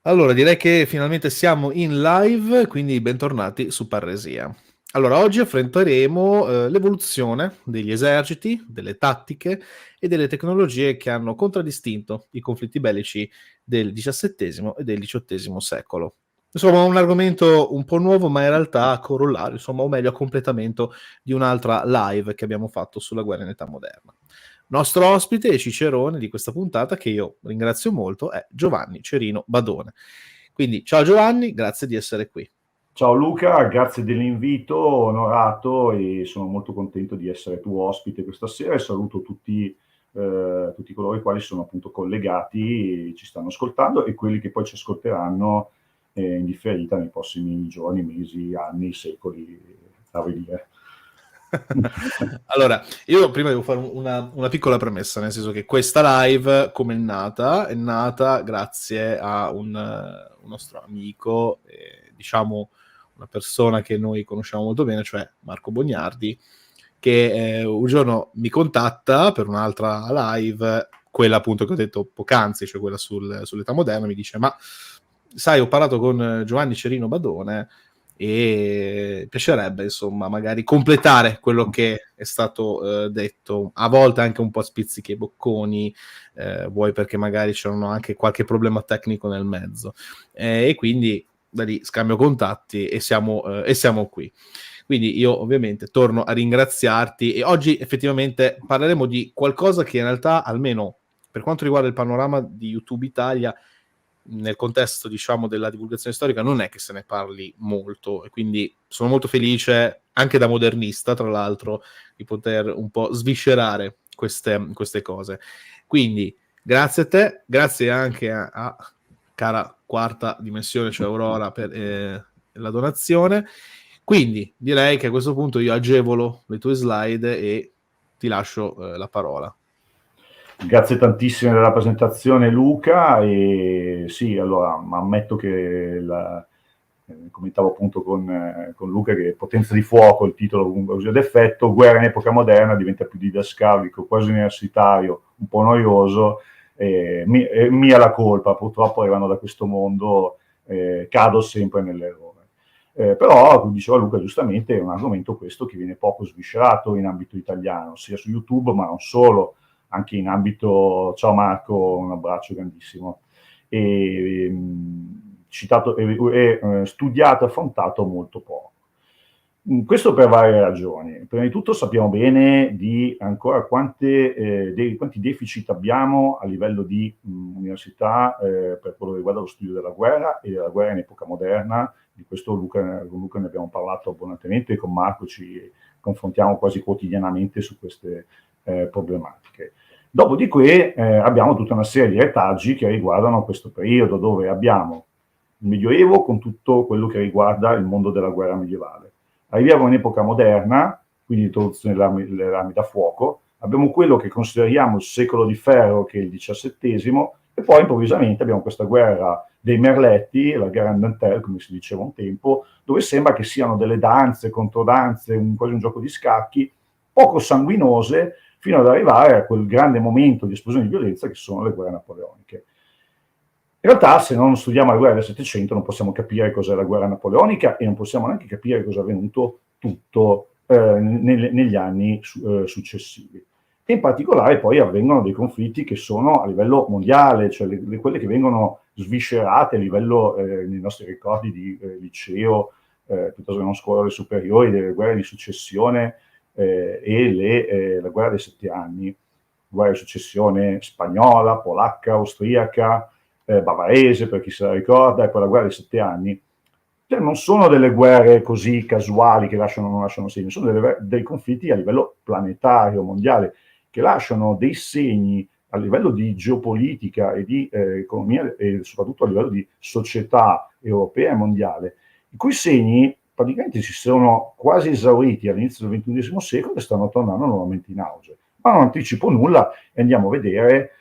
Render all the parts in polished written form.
Allora, direi che finalmente siamo in live, quindi bentornati su Parresia. Allora, oggi affronteremo l'evoluzione degli eserciti, delle tattiche e delle tecnologie che hanno contraddistinto i conflitti bellici del XVII e del XVIII secolo. Insomma, un argomento un po' nuovo, ma in realtà corollario, insomma, o meglio, a completamento di un'altra live che abbiamo fatto sulla guerra in età moderna. Nostro ospite e cicerone di questa puntata, che io ringrazio molto, è Giovanni Cerino Badone. Quindi, ciao Giovanni, grazie di essere qui. Ciao Luca, grazie dell'invito, onorato e sono molto contento di essere tuo ospite questa sera e saluto tutti coloro i quali sono appunto collegati, ci stanno ascoltando e quelli che poi ci ascolteranno in differita nei prossimi giorni, mesi, anni, secoli a venire. Allora, io prima devo fare una piccola premessa, nel senso che questa live, come è nata grazie a un nostro amico, diciamo una persona che noi conosciamo molto bene, cioè Marco Bognardi, che un giorno mi contatta per un'altra live, quella appunto che ho detto poc'anzi, cioè quella sull'età moderna, mi dice, ma sai, ho parlato con Giovanni Cerino Badone e piacerebbe insomma magari completare quello che è stato detto, a volte anche un po' spizzichi e bocconi, vuoi perché magari c'erano anche qualche problema tecnico nel mezzo, e quindi da lì scambio contatti e siamo qui. Quindi io ovviamente torno a ringraziarti e oggi effettivamente parleremo di qualcosa che in realtà, almeno per quanto riguarda il panorama di YouTube Italia, nel contesto, diciamo, della divulgazione storica non è che se ne parli molto e quindi sono molto felice, anche da modernista, tra l'altro, di poter un po' sviscerare queste cose. Quindi, grazie a te, grazie anche a cara quarta dimensione, cioè Aurora, per la donazione. Quindi, direi che a questo punto io agevolo le tue slide e ti lascio la parola. Grazie tantissimo della presentazione Luca e sì, allora ammetto che commentavo appunto con Luca che Potenza di fuoco, il titolo comunque così ad effetto, guerra in epoca moderna diventa più didascalico, quasi universitario, un po' noioso, mia la colpa, purtroppo arrivando da questo mondo cado sempre nell'errore. Però, come diceva Luca giustamente, è un argomento questo che viene poco sviscerato in ambito italiano, sia su YouTube ma non solo, anche in ambito, ciao Marco, un abbraccio grandissimo, e, citato e studiato e affrontato molto poco. Questo per varie ragioni. Prima di tutto sappiamo bene di ancora quanti deficit abbiamo a livello di università per quello che riguarda lo studio della guerra e della guerra in epoca moderna. Di questo con Luca ne abbiamo parlato abbondantemente e con Marco ci confrontiamo quasi quotidianamente su queste problematiche. Dopodiché abbiamo tutta una serie di retaggi che riguardano questo periodo dove abbiamo il Medioevo con tutto quello che riguarda il mondo della guerra medievale. Arriviamo in epoca moderna, quindi l'introduzione delle armi da fuoco, abbiamo quello che consideriamo il secolo di ferro, che è il XVII, e poi improvvisamente abbiamo questa guerra dei merletti, la guerra d'Antel, come si diceva un tempo, dove sembra che siano delle danze, controdanze, quasi un gioco di scacchi, poco sanguinose, fino ad arrivare a quel grande momento di esplosione di violenza che sono le guerre napoleoniche. In realtà, se non studiamo la guerra del Settecento, non possiamo capire cos'è la guerra napoleonica e non possiamo neanche capire cosa è avvenuto tutto negli anni successivi. E in particolare poi avvengono dei conflitti che sono a livello mondiale, cioè quelle che vengono sviscerate a livello nei nostri ricordi di liceo, piuttosto che non scuole superiori, delle guerre di successione la guerra dei 7 anni, guerra di successione spagnola, polacca, austriaca, bavarese, per chi se la ricorda, e poi la guerra dei 7 anni. Cioè, non sono delle guerre così casuali che non lasciano segni, sono dei conflitti a livello planetario, mondiale, che lasciano dei segni a livello di geopolitica e di economia e soprattutto a livello di società europea e mondiale, i cui segni praticamente si sono quasi esauriti all'inizio del XXI secolo e stanno tornando nuovamente in auge. Ma non anticipo nulla e andiamo a vedere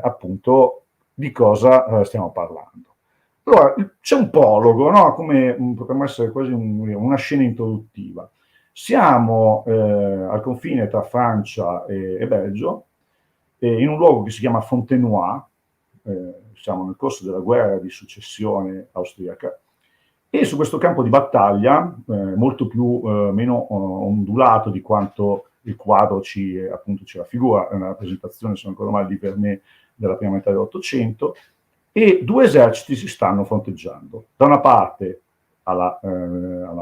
appunto di cosa stiamo parlando. Allora, c'è un prologo, no? Come potremmo essere quasi una scena introduttiva. Siamo al confine tra Francia e Belgio, in un luogo che si chiama Fontenoy, siamo nel corso della guerra di successione austriaca, e su questo campo di battaglia, molto più meno ondulato di quanto il quadro ci raffigura, è una rappresentazione, se non ricordo male, di Vernet della prima metà dell'Ottocento, e due eserciti si stanno fronteggiando. Da una parte, alla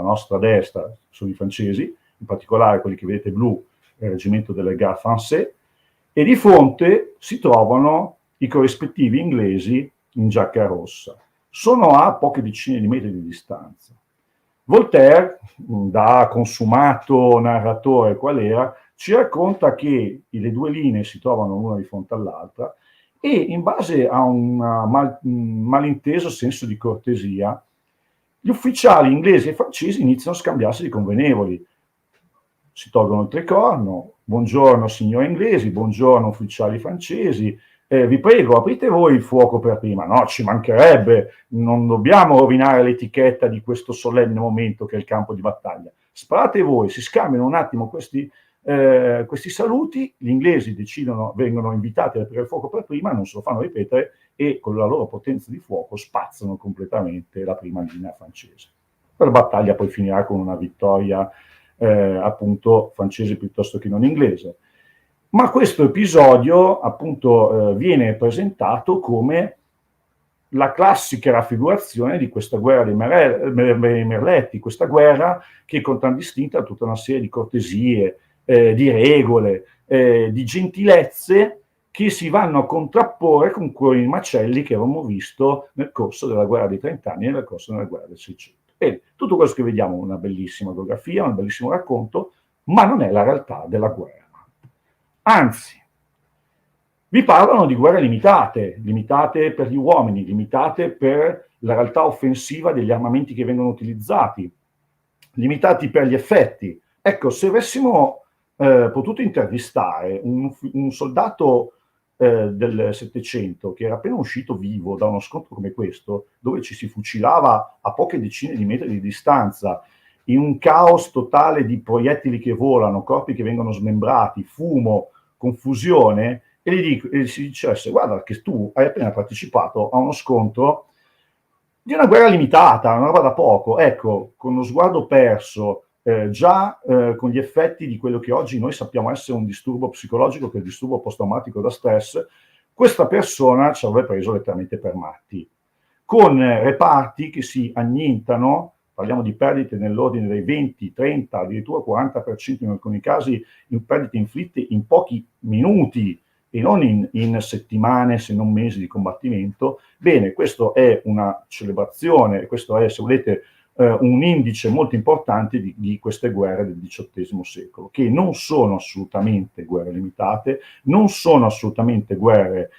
nostra destra, sono i francesi, in particolare quelli che vedete blu, il reggimento delle Gardes Françaises, e di fronte si trovano i corrispettivi inglesi in giacca rossa. Sono a poche decine di metri di distanza. Voltaire, da consumato narratore qual era, ci racconta che le due linee si trovano l'una di fronte all'altra e, in base a un malinteso senso di cortesia, gli ufficiali inglesi e francesi iniziano a scambiarsi di convenevoli. Si tolgono il tricorno: buongiorno signori inglesi, buongiorno ufficiali francesi, vi prego aprite voi il fuoco per prima. No, ci mancherebbe, non dobbiamo rovinare l'etichetta di questo solenne momento che è il campo di battaglia. Sparate voi. Si scambiano un attimo questi saluti, gli inglesi vengono invitati ad aprire il fuoco per prima, non se lo fanno ripetere e con la loro potenza di fuoco spazzano completamente la prima linea francese. La battaglia poi finirà con una vittoria appunto francese piuttosto che non inglese. Ma questo episodio appunto viene presentato come la classica raffigurazione di questa guerra dei merletti, questa guerra che contraddistinta tutta una serie di cortesie, di regole, di gentilezze che si vanno a contrapporre con quei macelli che avevamo visto nel corso della guerra dei 30 anni e nel corso della guerra del 600. Bene, tutto questo che vediamo è una bellissima biografia, un bellissimo racconto, ma non è la realtà della guerra. Anzi, vi parlano di guerre limitate per gli uomini, limitate per la realtà offensiva degli armamenti che vengono utilizzati, limitati per gli effetti. Ecco, se avessimo potuto intervistare un soldato del Settecento che era appena uscito vivo da uno scontro come questo, dove ci si fucilava a poche decine di metri di distanza, in un caos totale di proiettili che volano, corpi che vengono smembrati, fumo, confusione, e si dicesse: guarda che tu hai appena partecipato a uno scontro di una guerra limitata, una roba da poco. Ecco, con lo sguardo perso, già con gli effetti di quello che oggi noi sappiamo essere un disturbo psicologico, che è il disturbo post-traumatico da stress, questa persona ci avrebbe preso letteralmente per matti, con reparti che si annientano. Parliamo di perdite nell'ordine dei 20, 30, addirittura 40% in alcuni casi, in perdite inflitte in pochi minuti e non in settimane, se non mesi di combattimento. Bene, questo è una celebrazione, questo è, se volete, un indice molto importante di queste guerre del XVIII secolo, che non sono assolutamente guerre limitate, non sono assolutamente guerre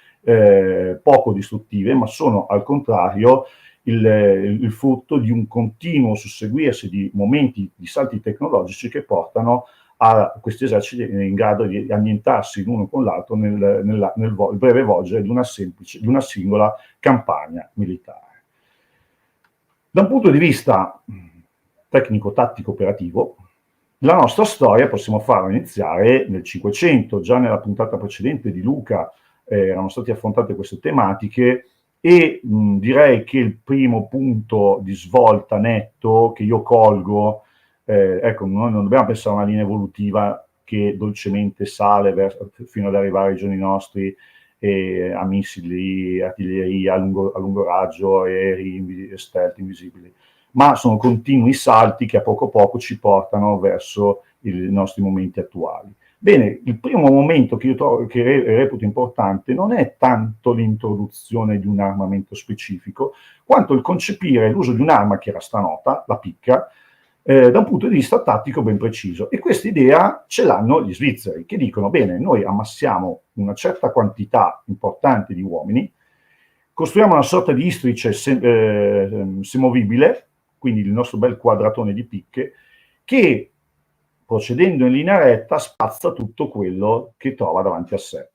poco distruttive, ma sono al contrario il frutto di un continuo susseguirsi di momenti, di salti tecnologici che portano a questi eserciti in grado di annientarsi l'uno con l'altro nel breve volgere di una singola campagna militare. Da un punto di vista tecnico-tattico-operativo, la nostra storia possiamo farla iniziare nel Cinquecento. Già nella puntata precedente di Luca erano state affrontate queste tematiche, e direi che il primo punto di svolta netto che io colgo, ecco, noi non dobbiamo pensare a una linea evolutiva che dolcemente sale fino ad arrivare ai giorni nostri, a missili, artiglieria a lungo raggio, aerei, stealth invisibili, ma sono continui salti che a poco ci portano verso i nostri momenti attuali. Bene, il primo momento che io reputo importante non è tanto l'introduzione di un armamento specifico, quanto il concepire l'uso di un'arma che era stranota, la picca, da un punto di vista tattico ben preciso. E questa idea ce l'hanno gli svizzeri, che dicono: bene, noi ammassiamo una certa quantità importante di uomini, costruiamo una sorta di istrice semovibile, quindi il nostro bel quadratone di picche, che procedendo in linea retta spazza tutto quello che trova davanti a sé.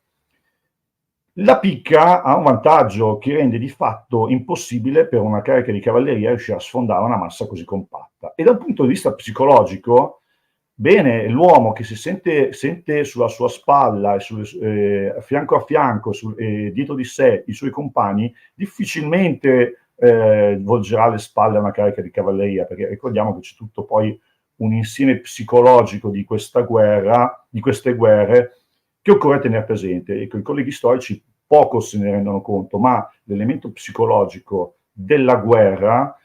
La picca ha un vantaggio che rende di fatto impossibile per una carica di cavalleria riuscire a sfondare una massa così compatta. E dal punto di vista psicologico, Bene, l'uomo che si sente sulla sua spalla e fianco a fianco, dietro di sé, i suoi compagni, difficilmente volgerà le spalle a una carica di cavalleria, perché ricordiamo che c'è tutto poi un insieme psicologico di questa guerra, di queste guerre, che occorre tenere presente e che i colleghi storici poco se ne rendono conto, ma l'elemento psicologico della guerra,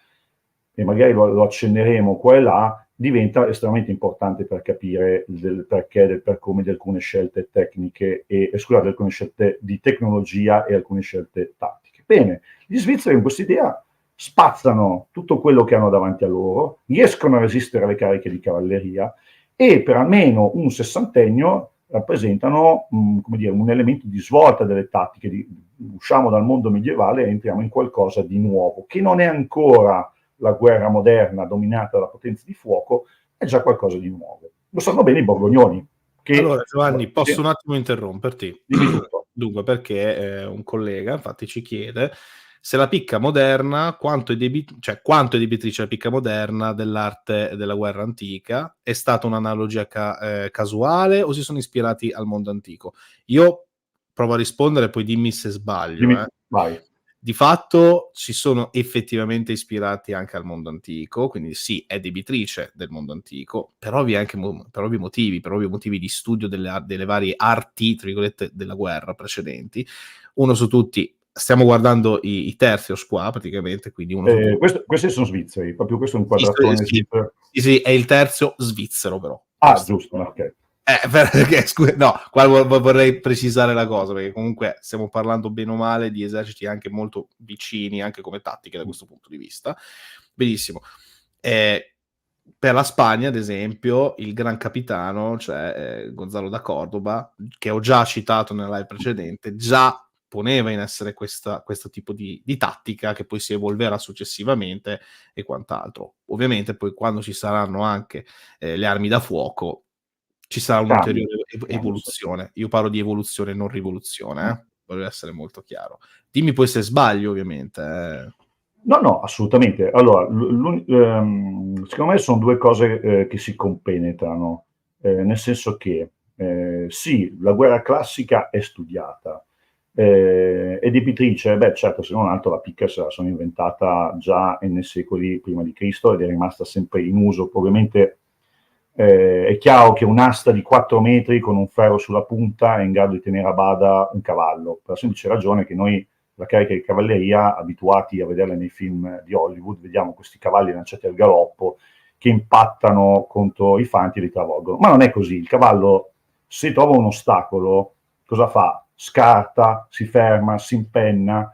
e magari lo accenneremo qua e là, diventa estremamente importante per capire del perché, del per come di alcune scelte tecniche e scusate, di alcune scelte di tecnologia e alcune scelte tattiche. Bene, gli svizzeri in questa idea spazzano tutto quello che hanno davanti a loro, riescono a resistere alle cariche di cavalleria e per almeno un sessantennio rappresentano come dire, un elemento di svolta delle tattiche. Usciamo dal mondo medievale e entriamo in qualcosa di nuovo, che non è ancora la guerra moderna dominata dalla potenza di fuoco, è già qualcosa di nuovo. Lo sanno bene i borgognoni. Allora, Giovanni, posso un attimo interromperti? Dimmi tutto. Dunque, perché un collega infatti ci chiede se la picca moderna, quanto è debitrice la picca moderna dell'arte della guerra antica? È stata un'analogia casuale o si sono ispirati al mondo antico? Io provo a rispondere, poi dimmi se sbaglio. Vai. Di fatto si sono effettivamente ispirati anche al mondo antico, quindi sì, è debitrice del mondo antico, per ovvi motivi di studio delle varie arti, tra virgolette, della guerra precedenti. Uno su tutti, stiamo guardando i Terzios qua, praticamente, quindi uno su tutti. Questi sono svizzeri, proprio questo è un quadratone svizzero. Sì, è il Terzio svizzero, però. Giusto, ok. Perché, scusa, no, qua vorrei precisare la cosa, perché comunque stiamo parlando bene o male di eserciti anche molto vicini, anche come tattiche da questo punto di vista. Benissimo. Per la Spagna, ad esempio, il gran capitano, cioè Gonzalo da Cordoba, che ho già citato nella live precedente, già poneva in essere questo tipo di tattica che poi si evolverà successivamente e quant'altro. Ovviamente poi quando ci saranno anche le armi da fuoco ci sarà un'ulteriore evoluzione. Io parlo di evoluzione, non rivoluzione, voglio essere molto chiaro. Dimmi poi se sbaglio, ovviamente. No, assolutamente. Allora, secondo me sono due cose che si compenetrano, nel senso che sì, la guerra classica è studiata, è debitrice, certo, se non altro la picca se la sono inventata già nei secoli prima di Cristo ed è rimasta sempre in uso. Ovviamente è chiaro che un'asta di 4 metri con un ferro sulla punta è in grado di tenere a bada un cavallo, per la semplice ragione che noi la carica di cavalleria, abituati a vederla nei film di Hollywood, vediamo questi cavalli lanciati al galoppo che impattano contro i fanti e li travolgono. Ma non è così. Il cavallo, se trova un ostacolo, cosa fa? Scarta, si ferma, si impenna.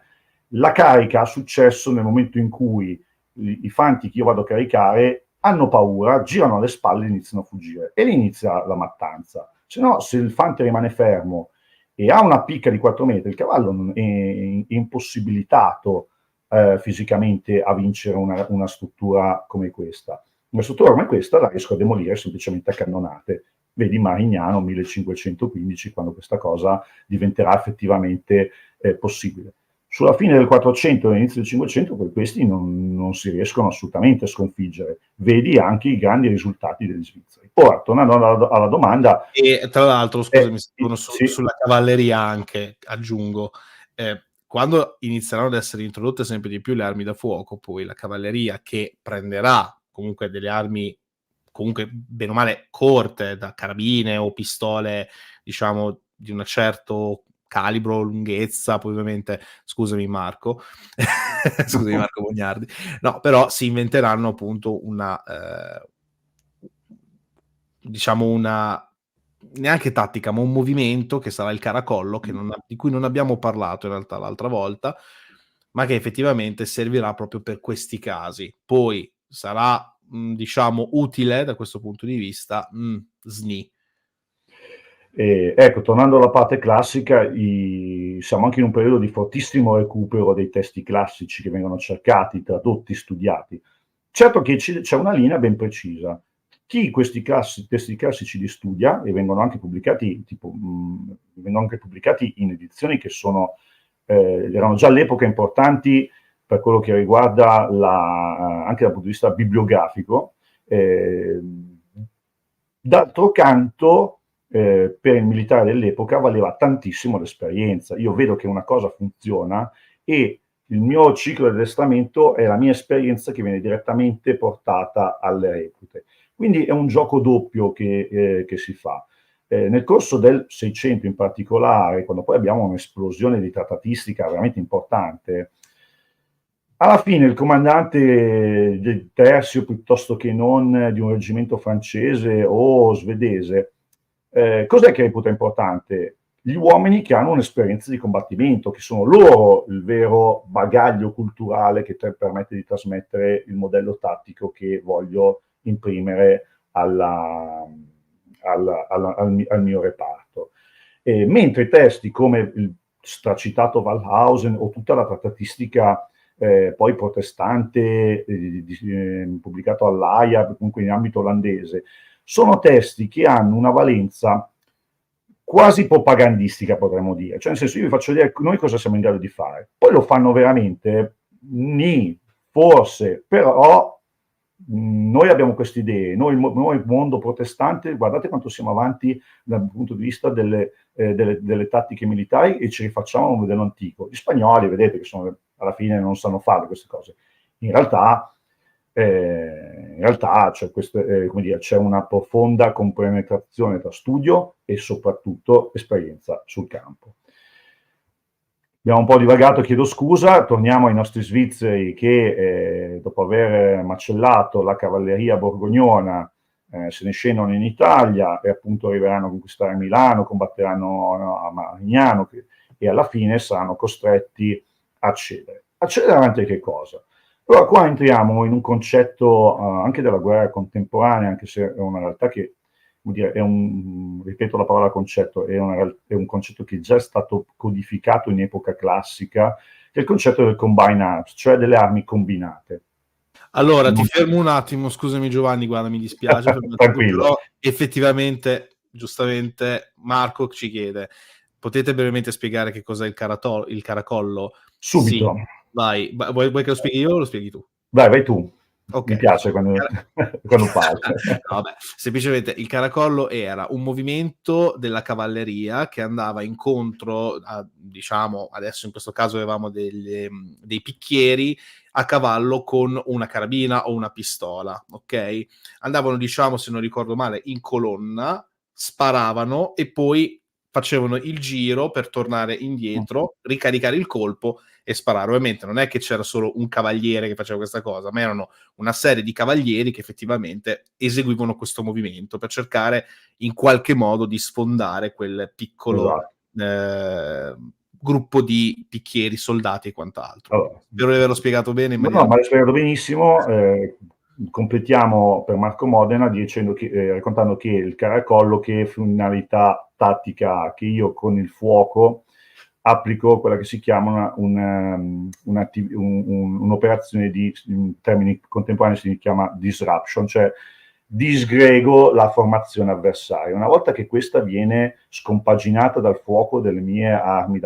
La carica ha successo nel momento in cui i fanti che io vado a caricare hanno paura, girano alle spalle e iniziano a fuggire. E lì inizia la mattanza. Se no, se il fante rimane fermo e ha una picca di 4 metri, il cavallo è impossibilitato fisicamente a vincere una struttura come questa. Una struttura come questa la riesco a demolire semplicemente a cannonate. Vedi Marignano 1515, quando questa cosa diventerà effettivamente possibile. Sulla fine del 400 e all'inizio del 500 per questi non si riescono assolutamente a sconfiggere. Vedi anche i grandi risultati degli svizzeri. Ora, tornando alla domanda... E tra l'altro, scusami, sulla cavalleria anche, aggiungo, quando inizieranno ad essere introdotte sempre di più le armi da fuoco, poi la cavalleria che prenderà comunque delle armi, comunque bene o male, corte, da carabine o pistole, diciamo, di un certo calibro, lunghezza, poi ovviamente, scusami Marco Bognardi, no, però si inventeranno appunto diciamo una neanche tattica, ma un movimento che sarà il caracollo, di cui non abbiamo parlato in realtà l'altra volta, ma che effettivamente servirà proprio per questi casi. Poi sarà, diciamo, utile da questo punto di vista, SNI. Ecco, tornando alla parte classica, siamo anche in un periodo di fortissimo recupero dei testi classici che vengono cercati, tradotti, studiati. Certo che c'è una linea ben precisa. Chi questi testi classici li studia, e vengono anche pubblicati, in edizioni che erano già all'epoca importanti per quello che riguarda anche dal punto di vista bibliografico, D'altro canto, per il militare dell'epoca valeva tantissimo l'esperienza. Io vedo che una cosa funziona e il mio ciclo di addestramento è la mia esperienza che viene direttamente portata alle reclute. Quindi è un gioco doppio che si fa. Nel corso del 600 in particolare, quando poi abbiamo un'esplosione di trattatistica veramente importante, alla fine il comandante del terzio, piuttosto che non di un reggimento francese o svedese, cos'è che reputa importante? Gli uomini che hanno un'esperienza di combattimento, che sono loro il vero bagaglio culturale che permette di trasmettere il modello tattico che voglio imprimere al mio reparto. Mentre testi come il stracitato Wallhausen o tutta la trattatistica poi protestante, pubblicato all'AIA, comunque in ambito olandese, sono testi che hanno una valenza quasi propagandistica, potremmo dire. Cioè, nel senso, io vi faccio vedere noi cosa siamo in grado di fare. Poi lo fanno veramente? Nì, forse, però noi abbiamo queste idee, noi mondo protestante, guardate quanto siamo avanti dal punto di vista delle tattiche militari e ci rifacciamo a un modello antico. Gli spagnoli, vedete, che alla fine non sanno fare queste cose. In realtà c'è una profonda compenetrazione tra studio e soprattutto esperienza sul campo. Abbiamo un po' divagato, chiedo scusa, torniamo ai nostri svizzeri che dopo aver macellato la cavalleria borgognona se ne scendono in Italia e appunto arriveranno a conquistare Milano, combatteranno a Marignano e alla fine saranno costretti a cedere. A cedere davanti a che cosa? Allora qua entriamo in un concetto anche della guerra contemporanea, anche se è una realtà che, come dire, ripeto la parola concetto, è un concetto che già è stato codificato in epoca classica, che è il concetto del combine arms, cioè delle armi combinate. Allora, ti fermo un attimo, scusami Giovanni, guarda, mi dispiace, però effettivamente, giustamente, Marco ci chiede, potete brevemente spiegare che cos'è il caracollo? Subito. Sì, vai, vuoi che lo spieghi io o lo spieghi tu? Vai tu. Okay. Mi piace quando parli. No, vabbè, semplicemente il caracollo era un movimento della cavalleria che andava incontro a, diciamo, adesso in questo caso avevamo dei picchieri a cavallo con una carabina o una pistola, ok? Andavano, diciamo, se non ricordo male, in colonna, sparavano e poi facevano il giro per tornare indietro, ricaricare il colpo e sparare. Ovviamente non è che c'era solo un cavaliere che faceva questa cosa, ma erano una serie di cavalieri che effettivamente eseguivano questo movimento per cercare in qualche modo di sfondare quel piccolo gruppo di picchieri, soldati e quant'altro. Allora, spero di averlo spiegato bene. No, ma l'hai spiegato benissimo. Completiamo per Marco Modena raccontando che il caracollo, che finalità tattica che io con il fuoco applico quella che si chiama un'operazione in termini contemporanei si chiama disruption, cioè disgrego la formazione avversaria. Una volta che questa viene scompaginata dal fuoco delle mie armi,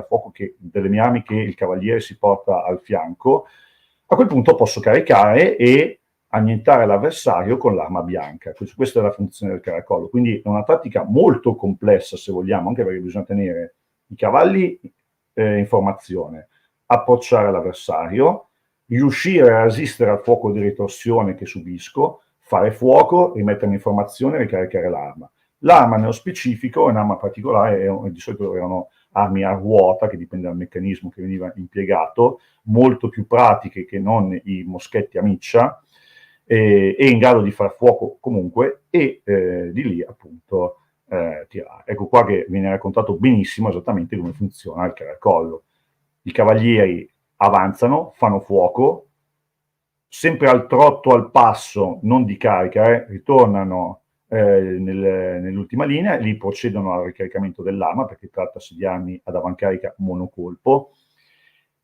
delle mie armi che il cavaliere si porta al fianco, a quel punto posso caricare e annientare l'avversario con l'arma bianca. Questa è la funzione del caracollo. Quindi è una tattica molto complessa, se vogliamo, anche perché bisogna tenere i cavalli in formazione, approcciare l'avversario, riuscire a resistere al fuoco di ritorsione che subisco, fare fuoco, rimettermi in formazione e ricaricare l'arma. L'arma nello specifico è un'arma particolare, di solito erano armi a ruota, che dipende dal meccanismo che veniva impiegato, molto più pratiche che non i moschetti a miccia, e in grado di far fuoco comunque, e di lì appunto tirare. Ecco qua che viene raccontato benissimo esattamente come funziona il caracollo. I cavalieri avanzano, fanno fuoco, sempre al trotto, al passo, non di carica, ritornano nell'ultima linea, lì procedono al ricaricamento dell'arma, perché trattasi di armi ad avancarica monocolpo,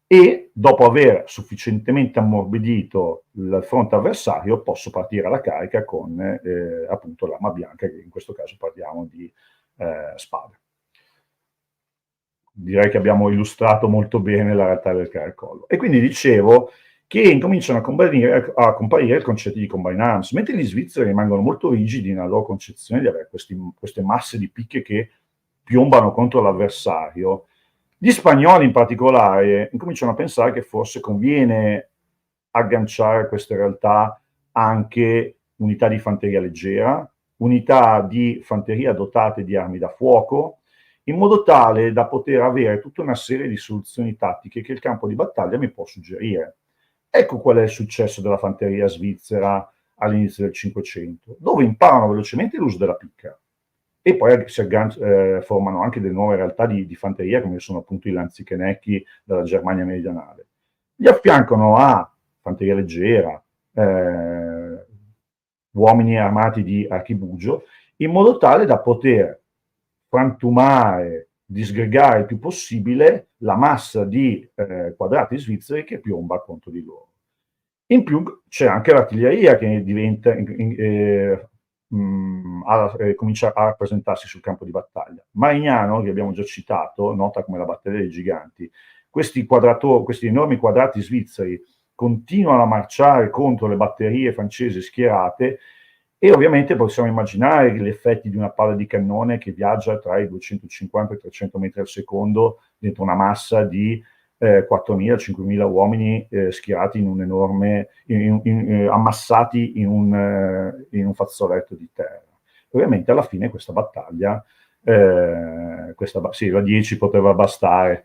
e dopo aver sufficientemente ammorbidito il fronte avversario posso partire alla carica con appunto l'arma bianca, che in questo caso parliamo di spade. Direi che abbiamo illustrato molto bene la realtà del caracollo. E quindi dicevo che incominciano a comparire il concetto di combine arms, mentre gli svizzeri rimangono molto rigidi nella loro concezione di avere queste masse di picche che piombano contro l'avversario. Gli spagnoli in particolare incominciano a pensare che forse conviene agganciare a queste realtà anche unità di fanteria leggera, unità di fanteria dotate di armi da fuoco, in modo tale da poter avere tutta una serie di soluzioni tattiche che il campo di battaglia mi può suggerire. Ecco qual è il successo della fanteria svizzera all'inizio del Cinquecento, dove imparano velocemente l'uso della picca e poi formano anche delle nuove realtà di fanteria, come sono appunto i lanzichenecchi della Germania meridionale. Li affiancano a fanteria leggera, uomini armati di archibugio, in modo tale da poter frantumare, disgregare il più possibile la massa di quadrati svizzeri che piomba contro di loro. In più c'è anche l'artiglieria che comincia a rappresentarsi sul campo di battaglia. Marignano, che abbiamo già citato, nota come la battaglia dei giganti, questi enormi quadrati svizzeri continuano a marciare contro le batterie francesi schierate e ovviamente possiamo immaginare gli effetti di una palla di cannone che viaggia tra i 250 e i 300 metri al secondo dentro una massa di 4.000-5.000 uomini schierati in un enorme, ammassati in un fazzoletto di terra. Ovviamente alla fine questa battaglia, la 10 poteva bastare,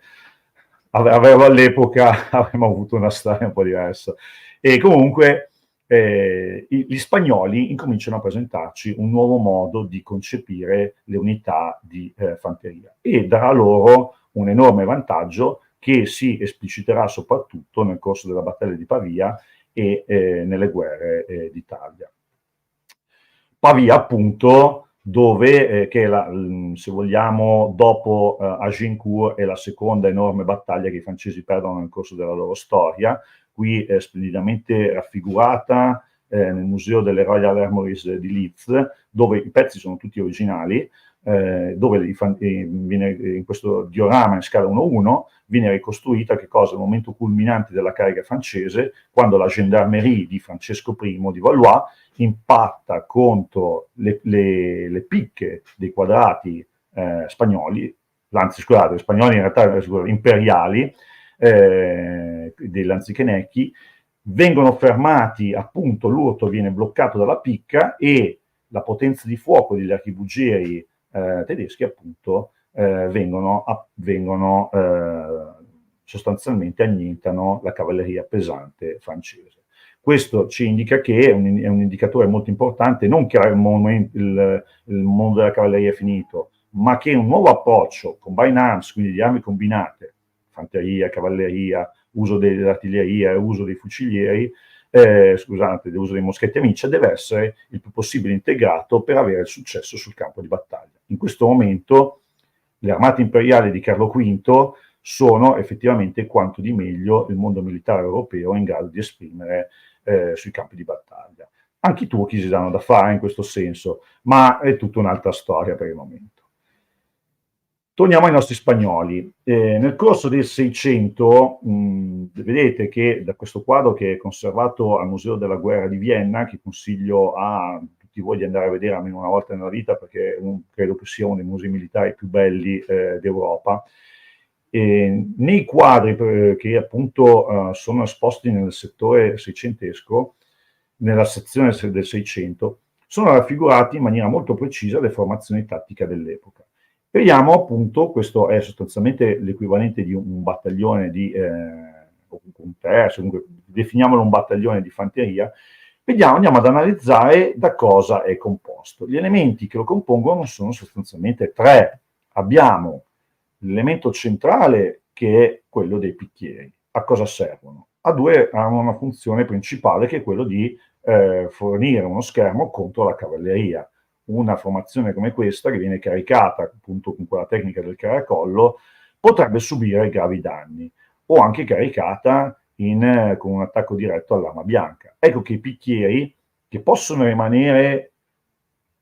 avevo all'epoca avremmo avuto una storia un po' diversa. E comunque gli spagnoli incominciano a presentarci un nuovo modo di concepire le unità di fanteria e darà loro un enorme vantaggio che si espliciterà soprattutto nel corso della battaglia di Pavia e nelle guerre d'Italia. Pavia, appunto, dove, se vogliamo, dopo Agincourt è la seconda enorme battaglia che i francesi perdono nel corso della loro storia, qui splendidamente raffigurata nel Museo delle Royal Armories di Leeds, dove i pezzi sono tutti originali, dove in questo diorama in scala 1:1 viene ricostruita che cosa? Il momento culminante della carica francese, quando la gendarmerie di Francesco I di Valois impatta contro le picche dei quadrati spagnoli, anzi scusate, spagnoli in realtà imperiali, dei lanzichenecchi, vengono fermati, appunto l'urto viene bloccato dalla picca e la potenza di fuoco degli archibugieri tedeschi appunto sostanzialmente annientano la cavalleria pesante francese. Questo ci indica che è un indicatore molto importante, non che il mondo della cavalleria è finito, ma che un nuovo approccio, combine arms, quindi di armi combinate, fanteria, cavalleria, uso dell'artiglieria, uso dei fucilieri, l'uso dei moschetti a miccia, deve essere il più possibile integrato per avere il successo sul campo di battaglia. In questo momento le armate imperiali di Carlo V sono effettivamente quanto di meglio il mondo militare europeo in grado di esprimere sui campi di battaglia. Anche i turchi si danno da fare in questo senso, ma è tutta un'altra storia per il momento. Torniamo ai nostri spagnoli. Nel corso del 600, vedete che da questo quadro che è conservato al Museo della Guerra di Vienna, che consiglio a tutti voi di andare a vedere almeno una volta nella vita, perché credo che sia uno dei musei militari più belli d'Europa, nei quadri che appunto sono esposti nel settore seicentesco, nella sezione del 600, sono raffigurati in maniera molto precisa le formazioni tattiche dell'epoca. Vediamo appunto, questo è sostanzialmente l'equivalente di un battaglione di un terzo, comunque definiamolo un battaglione di fanteria. Andiamo ad analizzare da cosa è composto. Gli elementi che lo compongono sono sostanzialmente tre. Abbiamo l'elemento centrale che è quello dei picchieri. A cosa servono? Hanno una funzione principale che è quello di fornire uno schermo contro la cavalleria. Una formazione come questa, che viene caricata appunto con quella tecnica del caracollo, potrebbe subire gravi danni, o anche caricata con un attacco diretto all'arma bianca. Ecco che i picchieri, che possono rimanere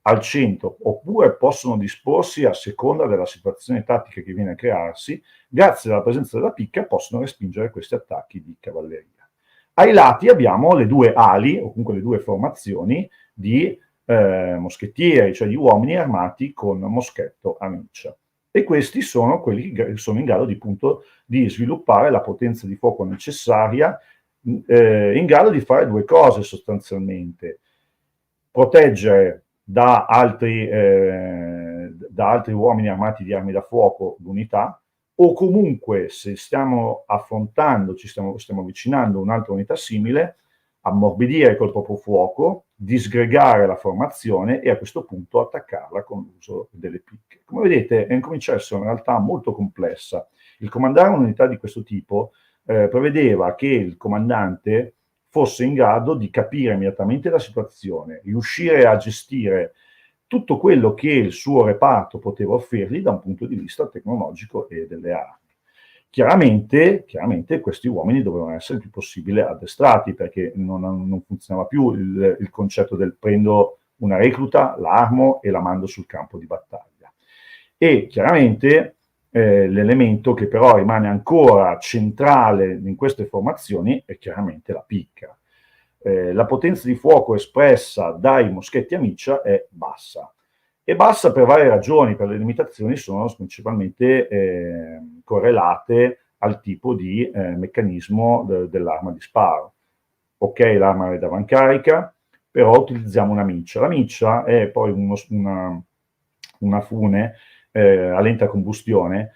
al centro oppure possono disporsi a seconda della situazione tattica che viene a crearsi, grazie alla presenza della picca possono respingere questi attacchi di cavalleria. Ai lati abbiamo le due ali, o comunque le due formazioni di moschettieri, cioè di uomini armati con moschetto a miccia. E questi sono quelli che sono in grado di sviluppare la potenza di fuoco necessaria, in grado di fare due cose sostanzialmente: proteggere da altri uomini armati di armi da fuoco l'unità, o comunque, se stiamo affrontando, stiamo avvicinando a un'altra unità simile, ammorbidire col proprio fuoco, disgregare la formazione e a questo punto attaccarla con l'uso delle picche. Come vedete, comincia a essere una realtà molto complessa. Il comandare un'unità di questo tipo prevedeva che il comandante fosse in grado di capire immediatamente la situazione, riuscire a gestire tutto quello che il suo reparto poteva offrirgli da un punto di vista tecnologico e delle armi. Chiaramente questi uomini dovevano essere il più possibile addestrati, perché non funzionava più il concetto del prendo una recluta, la armo e la mando sul campo di battaglia. E chiaramente l'elemento che però rimane ancora centrale in queste formazioni è chiaramente la picca. La potenza di fuoco espressa dai moschetti a miccia è bassa. E bassa per varie ragioni, per le limitazioni sono principalmente correlate al tipo di meccanismo dell'arma di sparo. Ok, l'arma è davancarica, però utilizziamo una miccia. La miccia è poi una fune a lenta combustione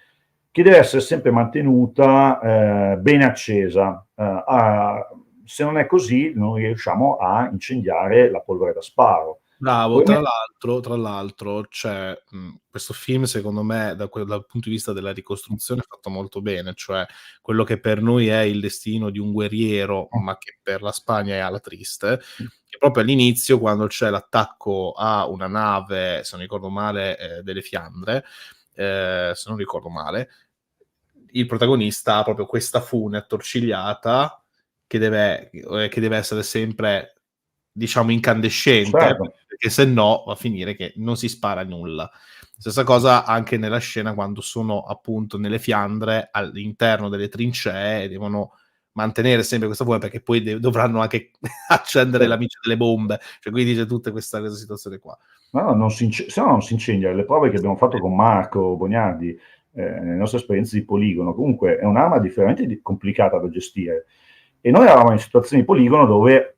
che deve essere sempre mantenuta ben accesa. Se non è così, non riusciamo a incendiare la polvere da sparo. Bravo, tra l'altro c'è questo film, secondo me, dal punto di vista della ricostruzione è fatto molto bene, cioè quello che per noi è il destino di un guerriero, ma che per la Spagna è alla triste, che proprio all'inizio, quando c'è l'attacco a una nave, se non ricordo male, delle Fiandre, se non ricordo male, il protagonista ha proprio questa fune attorcigliata che deve essere sempre, diciamo, incandescente, certo. perché se no va a finire che non si spara nulla. Stessa cosa anche nella scena quando sono appunto nelle Fiandre all'interno delle trincee e devono mantenere sempre questa fuga, perché poi dovranno anche accendere la miccia delle bombe, cioè quindi c'è tutta questa situazione qua. No, se no non si incendia. Le prove che abbiamo fatto con Marco Bognardi nelle nostre esperienze di poligono, comunque è un'arma differente complicata da gestire. E noi eravamo in situazioni di poligono dove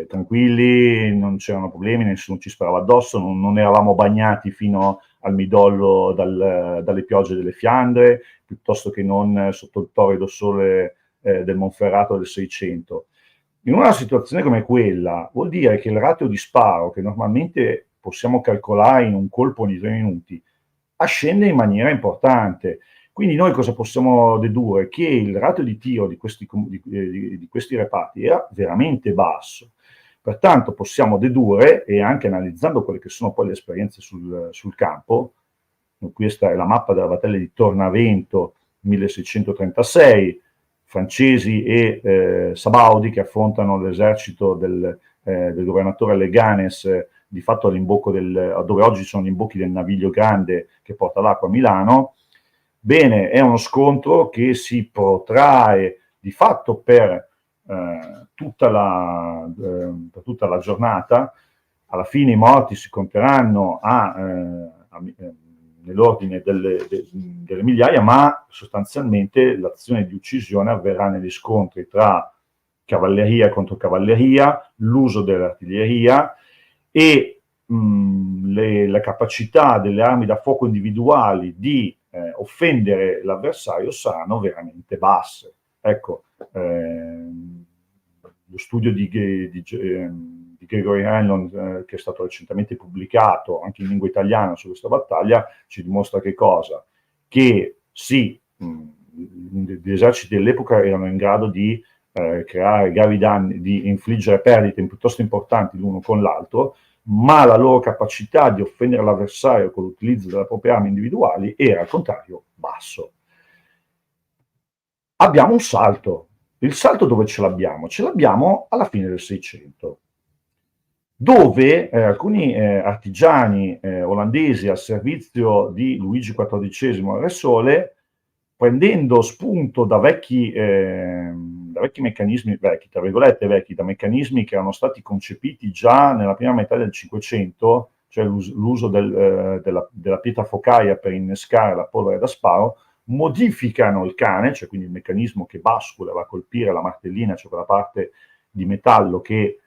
tranquilli, non c'erano problemi, nessuno ci sparava addosso, non eravamo bagnati fino al midollo dalle piogge delle Fiandre, piuttosto che non sotto il torrido sole del Monferrato del 600. In una situazione come quella vuol dire che il ratio di sparo, che normalmente possiamo calcolare in un colpo ogni 3 minuti, ascende in maniera importante. Quindi noi cosa possiamo dedurre? Che il ratio di tiro di questi reparti era veramente basso. Pertanto possiamo dedurre, e anche analizzando quelle che sono poi le esperienze sul campo, questa è la mappa della battaglia di Tornavento 1636, francesi e Sabaudi che affrontano l'esercito del governatore Leganes, di fatto all'imbocco dove oggi sono gli imbocchi del Naviglio Grande che porta l'acqua a Milano. Bene, è uno scontro che si protrae di fatto per tutta la giornata. Alla fine i morti si conteranno nell'ordine delle migliaia, ma sostanzialmente l'azione di uccisione avverrà negli scontri tra cavalleria contro cavalleria, l'uso dell'artiglieria e la capacità delle armi da fuoco individuali di offendere l'avversario saranno veramente basse. Ecco, lo studio di Gregory Hanlon, che è stato recentemente pubblicato anche in lingua italiana su questa battaglia, ci dimostra che cosa? Che sì, gli eserciti dell'epoca erano in grado di creare gravi danni, di infliggere perdite piuttosto importanti l'uno con l'altro, ma la loro capacità di offendere l'avversario con l'utilizzo delle proprie armi individuali era al contrario basso. Abbiamo un salto. Il salto dove ce l'abbiamo? Ce l'abbiamo alla fine del 600, dove alcuni artigiani olandesi al servizio di Luigi XIV Re Sole, prendendo spunto da vecchi vecchi meccanismi, vecchi, tra virgolette vecchi, da meccanismi che erano stati concepiti già nella prima metà del 500, cioè l'uso della pietra focaia per innescare la polvere da sparo, modificano il cane, cioè quindi il meccanismo che bascula, va a colpire la martellina, cioè quella parte di metallo che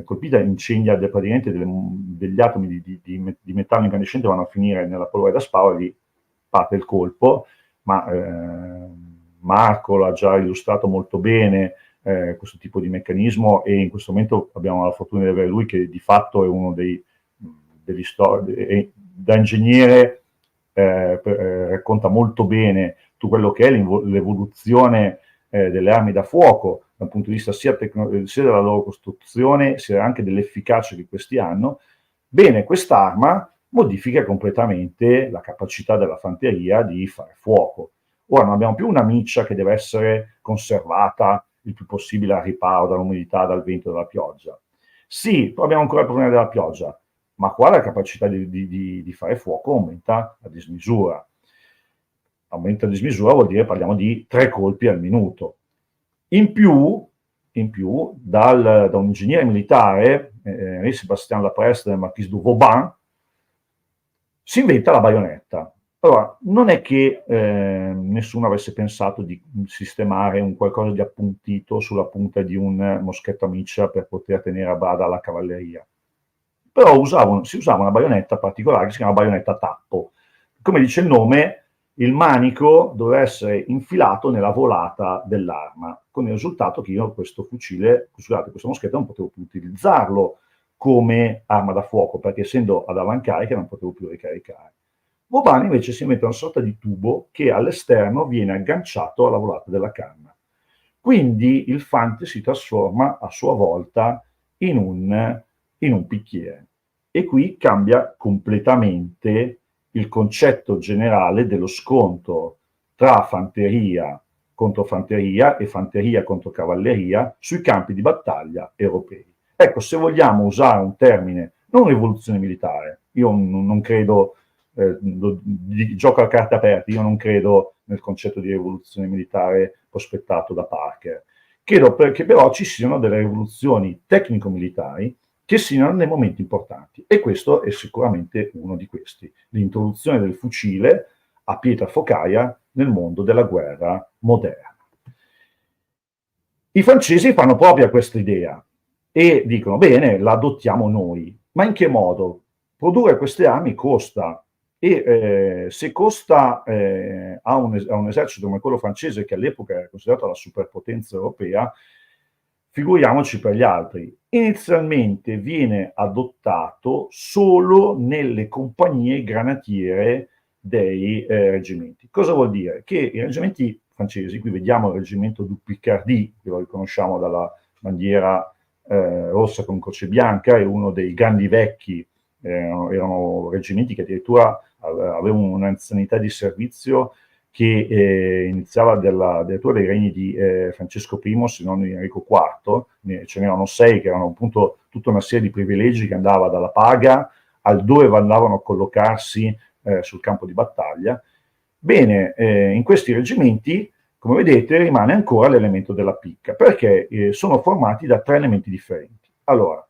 colpita incendia praticamente degli atomi di metallo incandescente, vanno a finire nella polvere da sparo e lì parte il colpo, ma Marco l'ha già illustrato molto bene questo tipo di meccanismo, e in questo momento abbiamo la fortuna di avere lui che di fatto è uno degli da ingegnere racconta molto bene tutto quello che è l'evoluzione delle armi da fuoco dal punto di vista sia della loro costruzione sia anche dell'efficacia che questi hanno. Bene, quest'arma modifica completamente la capacità della fanteria di fare fuoco. Ora non abbiamo più una miccia che deve essere conservata il più possibile al riparo dall'umidità, dal vento, dalla pioggia. Sì, però abbiamo ancora il problema della pioggia, ma qua la capacità di fare fuoco aumenta a dismisura. Aumenta a dismisura vuol dire parliamo di 3 colpi al minuto. In più da un ingegnere militare, Henri Sébastien Lapreste del Marquis de Vauban, si inventa la baionetta. Allora, non è che nessuno avesse pensato di sistemare un qualcosa di appuntito sulla punta di un moschetto a miccia per poter tenere a bada la cavalleria. Però si usava una baionetta particolare che si chiama baionetta a tappo. Come dice il nome, il manico doveva essere infilato nella volata dell'arma, con il risultato che io questo moschetto non potevo più utilizzarlo come arma da fuoco, perché essendo ad avancarica non potevo più ricaricare. Vauban invece si mette una sorta di tubo che all'esterno viene agganciato alla volata della canna. Quindi il fante si trasforma a sua volta in un picchiere. E qui cambia completamente il concetto generale dello scontro tra fanteria contro fanteria e fanteria contro cavalleria sui campi di battaglia europei. Ecco, se vogliamo usare un termine, non rivoluzione militare, io non credo, gioco a carte aperte, io non credo nel concetto di rivoluzione militare prospettato da Parker. Credo che però ci siano delle rivoluzioni tecnico-militari che siano nei momenti importanti, e questo è sicuramente uno di questi, l'introduzione del fucile a pietra focaia nel mondo della guerra moderna. I francesi fanno propria questa idea e dicono, bene, la adottiamo noi, ma in che modo? Produrre queste armi costa, e se costa a un esercito come quello francese, che all'epoca era considerato la superpotenza europea, figuriamoci per gli altri. Inizialmente viene adottato solo nelle compagnie granatiere dei reggimenti. Cosa vuol dire? Che i reggimenti francesi, qui vediamo il reggimento du Picardie, che lo riconosciamo dalla bandiera rossa con croce bianca, è uno dei grandi vecchi, erano reggimenti che addirittura avevano un'anzianità di servizio che iniziava addirittura dei regni di Francesco I, se non di Enrico IV, ce n'erano 6 che erano appunto tutta una serie di privilegi che andava dalla paga al dove andavano a collocarsi sul campo di battaglia. Bene, in questi reggimenti, come vedete, rimane ancora l'elemento della picca, perché sono formati da 3 elementi differenti. Allora,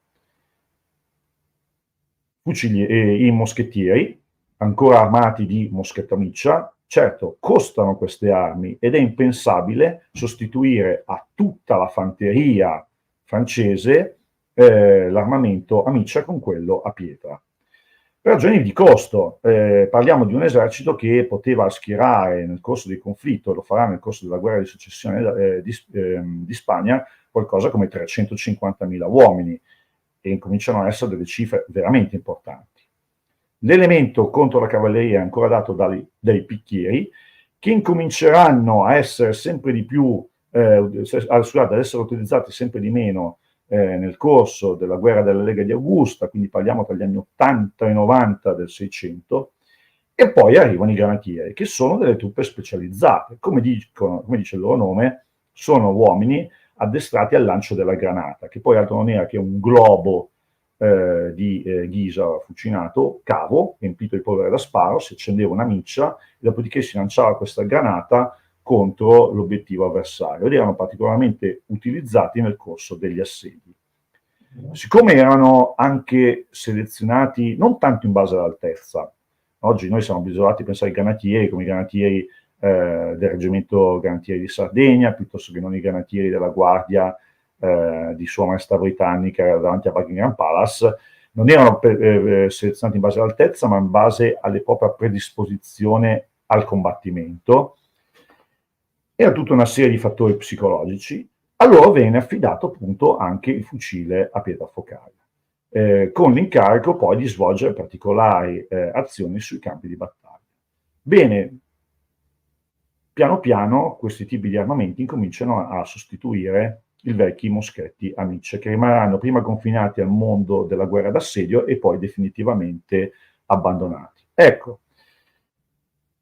i moschettieri, ancora armati di moschetto a miccia. Certo, costano queste armi ed è impensabile sostituire a tutta la fanteria francese l'armamento a miccia con quello a pietra. Per ragioni di costo, parliamo di un esercito che poteva schierare nel corso del conflitto, lo farà nel corso della guerra di successione di Spagna, qualcosa come 350.000 uomini, e incominciano a essere delle cifre veramente importanti. L'elemento contro la cavalleria è ancora dato dai picchieri, che incominceranno a essere sempre di più, ad essere utilizzati sempre di meno nel corso della guerra della Lega di Augusta, quindi parliamo tra gli anni 80 e 90 del 600, e poi arrivano i granatieri, che sono delle truppe specializzate. Come dice il loro nome, sono uomini addestrati al lancio della granata, che poi altro non era che un globo di ghisa fucinato, cavo, riempito di polvere da sparo, si accendeva una miccia, e dopodiché si lanciava questa granata contro l'obiettivo avversario ed erano particolarmente utilizzati nel corso degli assedi. Siccome erano anche selezionati non tanto in base all'altezza, oggi noi siamo abituati a pensare ai granatieri come i granatieri del reggimento granatieri di Sardegna, piuttosto che non i granatieri della guardia di Sua Maestà Britannica davanti a Buckingham Palace, non erano selezionati in base all'altezza, ma in base alla propria predisposizione al combattimento. Era tutta una serie di fattori psicologici. A loro venne affidato appunto anche il fucile a pietra focaia, con l'incarico poi di svolgere particolari azioni sui campi di battaglia. Bene, piano piano questi tipi di armamenti incominciano a sostituire i vecchi moschetti a micce, che rimarranno prima confinati al mondo della guerra d'assedio e poi definitivamente abbandonati. Ecco,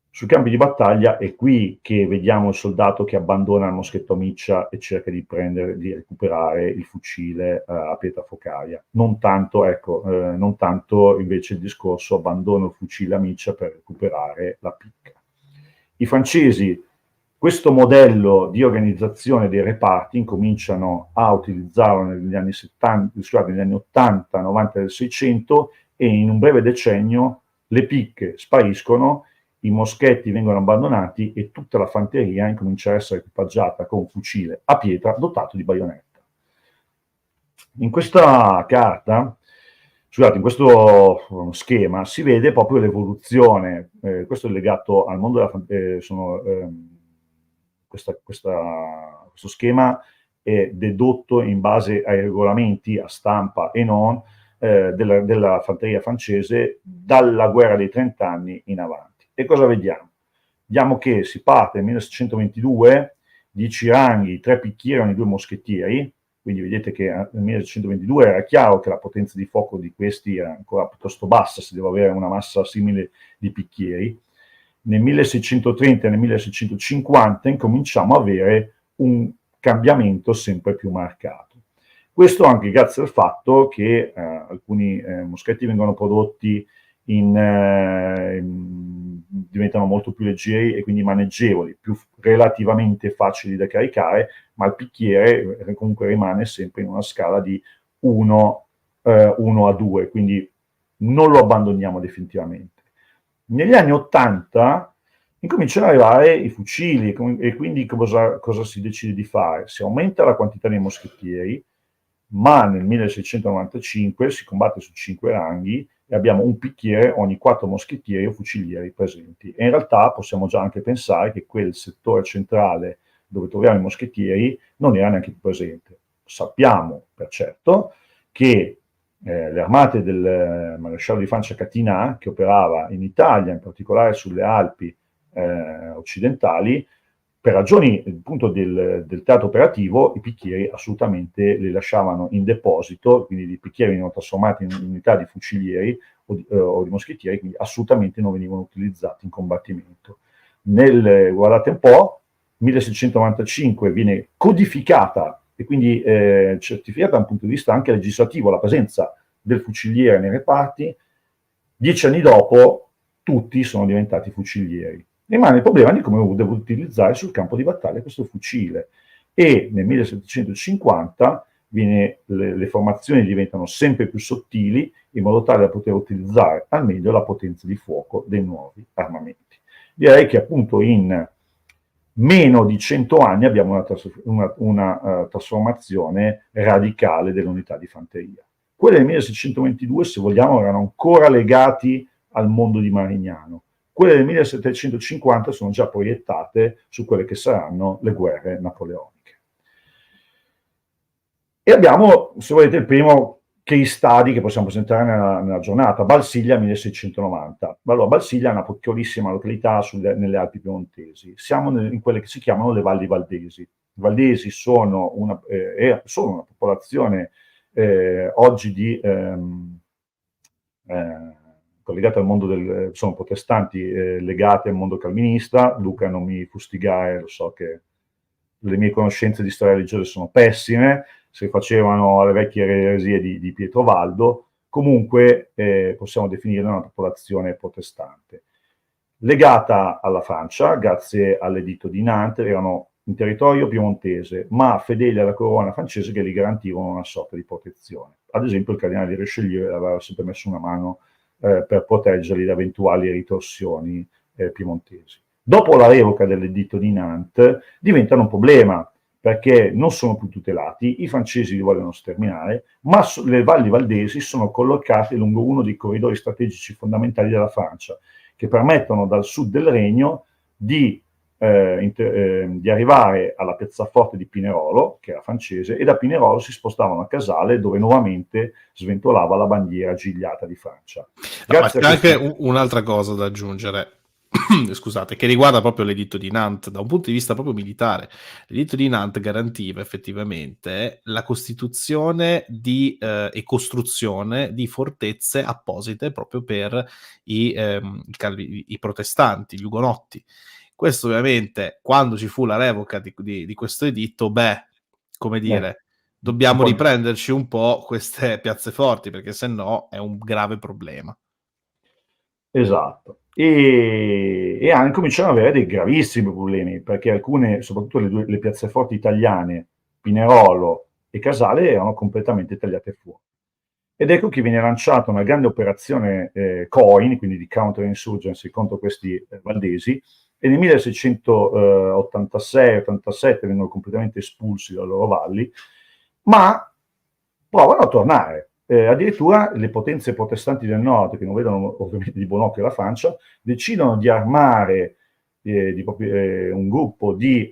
sui campi di battaglia è qui che vediamo il soldato che abbandona il moschetto a miccia e cerca di recuperare il fucile a pietra focaia. Non tanto invece il discorso abbandono il fucile a miccia per recuperare la picca. I francesi questo modello di organizzazione dei reparti incominciano a utilizzarlo negli anni 80, 90 del 600 e in un breve decennio le picche spariscono, i moschetti vengono abbandonati e tutta la fanteria incomincia a essere equipaggiata con un fucile a pietra dotato di baionetta. In questa carta, in questo schema si vede proprio l'evoluzione, questo è legato al mondo della fanteria, questo schema è dedotto in base ai regolamenti a stampa e non della fanteria francese dalla guerra dei 30 anni in avanti. E cosa vediamo? Vediamo che si parte nel 1622, 10 ranghi, 3 picchieri e 2 moschettieri, quindi vedete che nel 1622 era chiaro che la potenza di fuoco di questi era ancora piuttosto bassa, si deve avere una massa simile di picchieri. Nel 1630 e nel 1650 incominciamo a avere un cambiamento sempre più marcato. Questo anche grazie al fatto che alcuni moschetti vengono prodotti diventano molto più leggeri e quindi maneggevoli, più relativamente facili da caricare, ma il picchiere comunque rimane sempre in una scala di 1 a 2, quindi non lo abbandoniamo definitivamente. Negli anni 80 incominciano ad arrivare i fucili e quindi cosa si decide di fare? Si aumenta la quantità dei moschettieri, ma nel 1695 si combatte su 5 ranghi e abbiamo un picchiere ogni 4 moschettieri o fucilieri presenti. E in realtà possiamo già anche pensare che quel settore centrale dove troviamo i moschettieri non era neanche più presente. Sappiamo per certo che le armate del maresciallo di Francia Catinat, che operava in Italia, in particolare sulle Alpi occidentali, per ragioni appunto del teatro operativo, i picchieri assolutamente li lasciavano in deposito, quindi i picchieri venivano trasformati in unità di fucilieri o di moschettieri, quindi assolutamente non venivano utilizzati in combattimento. Guardate un po', 1695 viene codificata e quindi certificata da un punto di vista anche legislativo la presenza del fuciliere nei reparti. 10 anni dopo tutti sono diventati fucilieri. Rimane il problema di come devo utilizzare sul campo di battaglia questo fucile e nel 1750 le formazioni diventano sempre più sottili in modo tale da poter utilizzare al meglio la potenza di fuoco dei nuovi armamenti. Direi che appunto in meno di 100 anni abbiamo una trasformazione radicale dell'unità di fanteria. Quelle del 1622, se vogliamo, erano ancora legati al mondo di Marignano. Quelle del 1750 sono già proiettate su quelle che saranno le guerre napoleoniche. E abbiamo, se volete, il primo case study che possiamo presentare nella giornata, Balsiglia 1690. Allora, Balsiglia è una piccolissima località nelle Alpi Piemontesi. Siamo in quelle che si chiamano le Valli Valdesi. I Valdesi sono una popolazione oggi collegate al mondo sono protestanti legate al mondo calvinista. Luca, non mi fustigare, lo so che le mie conoscenze di storia religiosa sono pessime, si facevano alle vecchie eresie di Pietro Valdo. Comunque possiamo definirla una popolazione protestante. legata alla Francia, grazie all'editto di Nantes, erano in territorio piemontese, ma fedeli alla corona francese che gli garantivano una sorta di protezione. Ad esempio il cardinale di Richelieu aveva sempre messo una mano per proteggerli da eventuali ritorsioni piemontesi. Dopo la revoca dell'editto di Nantes diventano un problema, perché non sono più tutelati, i francesi li vogliono sterminare, ma le valli valdesi sono collocate lungo uno dei corridoi strategici fondamentali della Francia, che permettono dal sud del regno di arrivare alla piazzaforte di Pinerolo, che era francese, e da Pinerolo si spostavano a Casale, dove nuovamente sventolava la bandiera gigliata di Francia. No, ma c'è anche un'altra cosa da aggiungere, scusate, che riguarda proprio l'editto di Nantes, da un punto di vista proprio militare. L'editto di Nantes garantiva effettivamente la costituzione e costruzione di fortezze apposite proprio per i protestanti, gli ugonotti. Questo ovviamente, quando ci fu la revoca di questo editto, come dire, dobbiamo riprenderci un po' queste piazze forti, perché se no è un grave problema. Esatto. E anche cominciano ad avere dei gravissimi problemi, perché alcune, soprattutto le piazzeforti italiane, Pinerolo e Casale, erano completamente tagliate fuori. Ed ecco che viene lanciata una grande operazione COIN, quindi di counter-insurgency contro questi valdesi, e nel 1686-87 vengono completamente espulsi dalle loro valli, ma provano a tornare. Addirittura le potenze protestanti del nord, che non vedono ovviamente di buon occhio la Francia, decidono di armare un gruppo di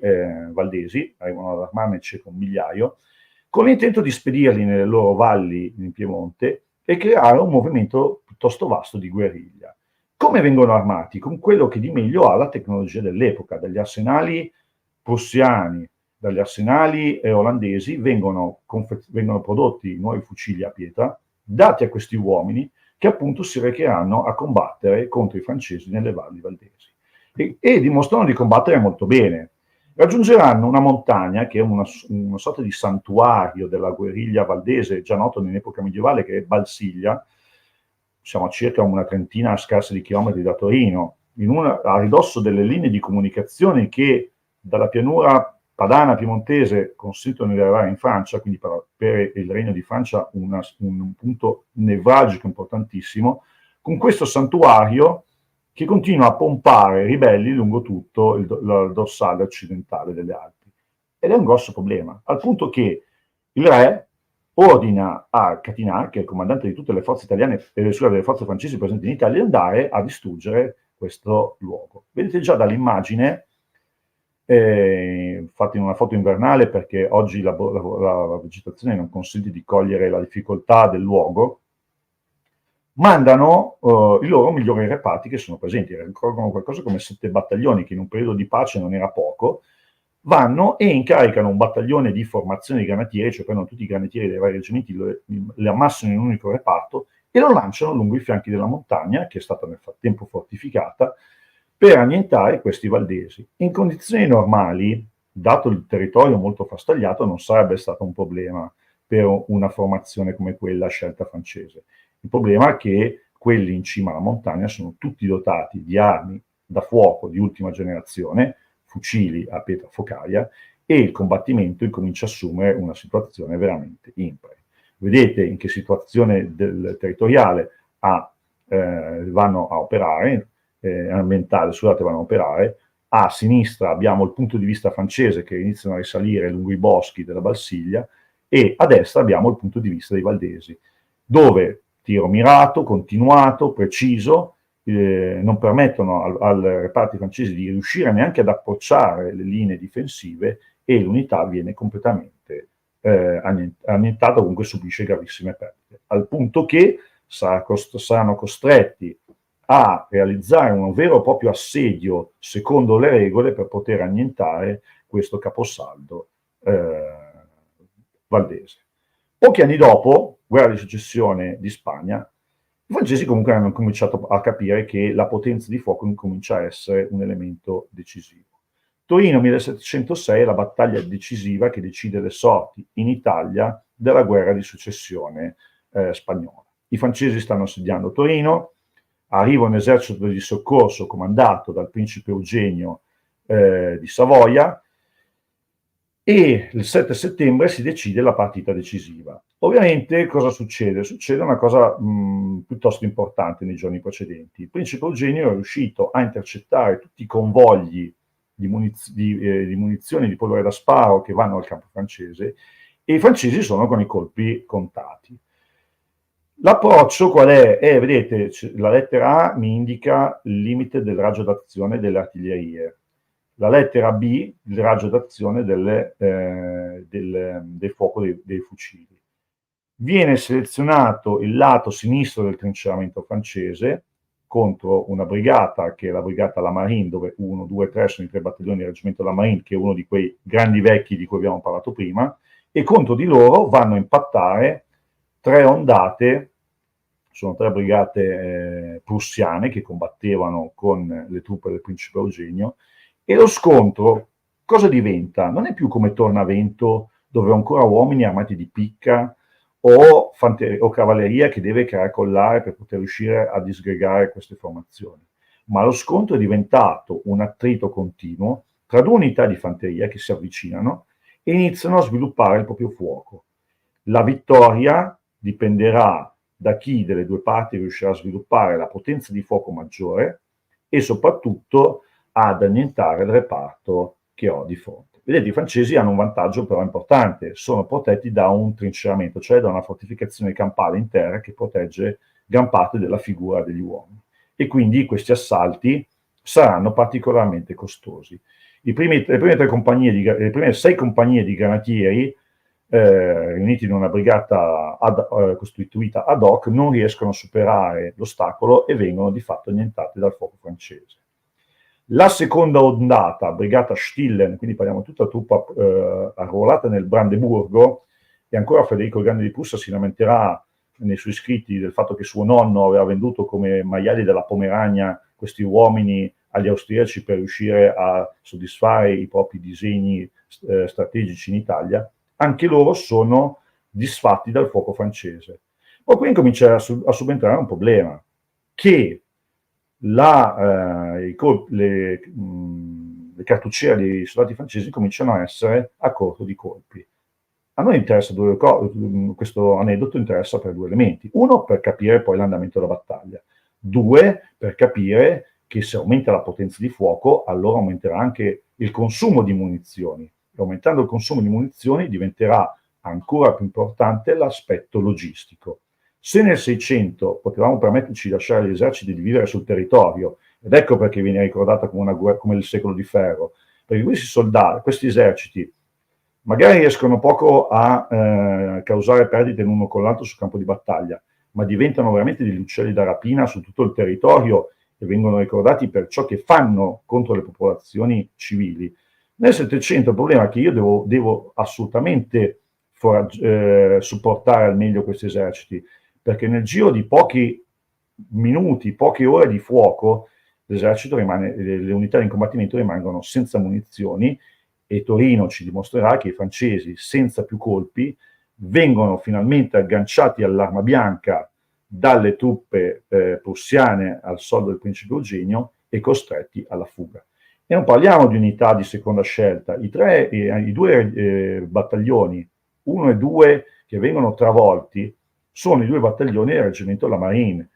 valdesi, arrivano ad armarne circa 1.000.000, con l'intento di spedirli nelle loro valli in Piemonte e creare un movimento piuttosto vasto di guerriglia. Come vengono armati? Con quello che di meglio ha la tecnologia dell'epoca, dagli arsenali prussiani, dagli arsenali olandesi vengono prodotti nuovi fucili a pietra, dati a questi uomini che appunto si recheranno a combattere contro i francesi nelle valli valdesi e dimostrano di combattere molto bene. Raggiungeranno una montagna che è una sorta di santuario della guerriglia valdese, già noto nell'epoca medievale, che è Balsiglia. Siamo a circa una trentina scarsa di chilometri da Torino, a ridosso delle linee di comunicazione che dalla pianura padana piemontese consentono di arrivare in Francia, quindi per il Regno di Francia un punto nevralgico importantissimo, con questo santuario che continua a pompare ribelli lungo tutto il dorsale occidentale delle Alpi. Ed è un grosso problema, al punto che il re ordina a Catinat, che è il comandante di tutte le forze italiane e delle forze francesi presenti in Italia, di andare a distruggere questo luogo. Vedete già dall'immagine, fatta in una foto invernale perché oggi la vegetazione non consente di cogliere la difficoltà del luogo, mandano i loro migliori reparti che sono presenti, raccolgono qualcosa come 7 battaglioni, che in un periodo di pace non era poco, vanno e incaricano un battaglione di formazione di granatieri, cioè prendono tutti i granatieri dei vari reggimenti, li ammassano in un unico reparto e lo lanciano lungo i fianchi della montagna, che è stata nel frattempo fortificata, per annientare questi valdesi. In condizioni normali, dato il territorio molto frastagliato, non sarebbe stato un problema per una formazione come quella scelta francese. Il problema è che quelli in cima alla montagna sono tutti dotati di armi da fuoco di ultima generazione, fucili a pietra focaia, e il combattimento incomincia a assumere una situazione veramente impari. Vedete in che situazione territoriale vanno a operare, ambientale, scusate, vanno a operare. A sinistra abbiamo il punto di vista francese che iniziano a risalire lungo i boschi della Balsiglia, e a destra abbiamo il punto di vista dei valdesi, dove tiro mirato, continuato, preciso, non permettono ai reparti francesi di riuscire neanche ad approcciare le linee difensive, e l'unità viene completamente annientata, comunque subisce gravissime perdite, al punto che saranno costretti a realizzare un vero e proprio assedio secondo le regole per poter annientare questo caposaldo valdese. Pochi anni dopo, guerra di successione di Spagna, i francesi comunque hanno cominciato a capire che la potenza di fuoco incomincia a essere un elemento decisivo. Torino 1706 è la battaglia decisiva che decide le sorti in Italia della guerra di successione spagnola. I francesi stanno assediando Torino, arriva un esercito di soccorso comandato dal principe Eugenio di Savoia, e il 7 settembre si decide la partita decisiva. Ovviamente cosa succede? Succede una cosa piuttosto importante nei giorni precedenti. Il principe Eugenio è riuscito a intercettare tutti i convogli di munizioni di polvere da sparo che vanno al campo francese, e i francesi sono con i colpi contati. L'approccio qual è? Vedete, la lettera A mi indica il limite del raggio d'azione delle artiglierie, la lettera B il raggio d'azione del fuoco dei fucili. Viene selezionato il lato sinistro del trinceramento francese contro una brigata, che è la brigata La Marine, dove 1, 2, 3 sono i 3 battaglioni del reggimento La Marine, che è uno di quei grandi vecchi di cui abbiamo parlato prima, e contro di loro vanno a impattare 3 ondate, sono 3 brigate prussiane che combattevano con le truppe del principe Eugenio, e lo scontro cosa diventa? Non è più come Tornavento, dove ancora uomini armati di picca o cavalleria che deve caracollare per poter riuscire a disgregare queste formazioni, ma lo scontro è diventato un attrito continuo tra 2 unità di fanteria che si avvicinano e iniziano a sviluppare il proprio fuoco. La vittoria dipenderà da chi delle 2 parti riuscirà a sviluppare la potenza di fuoco maggiore e soprattutto ad annientare il reparto che ho di fronte. Vedete, i francesi hanno un vantaggio però importante: sono protetti da un trinceramento, cioè da una fortificazione campale in terra che protegge gran parte della figura degli uomini, e quindi questi assalti saranno particolarmente costosi. Le prime 6 compagnie di granatieri riuniti in una brigata costituita ad hoc non riescono a superare l'ostacolo e vengono di fatto annientate dal fuoco francese. La seconda ondata, brigata Stillen, quindi parliamo di tutta la truppa arruolata nel Brandeburgo, e ancora Federico il Grande di Prussia si lamenterà nei suoi scritti del fatto che suo nonno aveva venduto come maiali della Pomerania questi uomini agli austriaci per riuscire a soddisfare i propri disegni strategici in Italia. Anche loro sono disfatti dal fuoco francese. Poi qui incomincia a subentrare un problema, che le cartucciere dei soldati francesi cominciano a essere a corto di colpi. A noi interessa questo aneddoto interessa per 2 elementi: 1, per capire poi l'andamento della battaglia; 2, per capire che se aumenta la potenza di fuoco, allora aumenterà anche il consumo di munizioni, e aumentando il consumo di munizioni diventerà ancora più importante l'aspetto logistico. Se nel 600 potevamo permetterci di lasciare gli eserciti di vivere sul territorio, ed ecco perché viene ricordata come una guerra, come il secolo di ferro, perché questi eserciti magari riescono poco a causare perdite l'uno con l'altro sul campo di battaglia, ma diventano veramente degli uccelli da rapina su tutto il territorio e vengono ricordati per ciò che fanno contro le popolazioni civili. Nel 700 il problema è che io devo assolutamente supportare al meglio questi eserciti, perché nel giro di pochi minuti, poche ore di fuoco, l'esercito le unità in combattimento rimangono senza munizioni, e Torino ci dimostrerà che i francesi, senza più colpi, vengono finalmente agganciati all'arma bianca dalle truppe prussiane al soldo del principe Eugenio e costretti alla fuga. E non parliamo di unità di seconda scelta, i 2 battaglioni, 1 e 2, che vengono travolti, sono i 2 battaglioni del reggimento La Marine,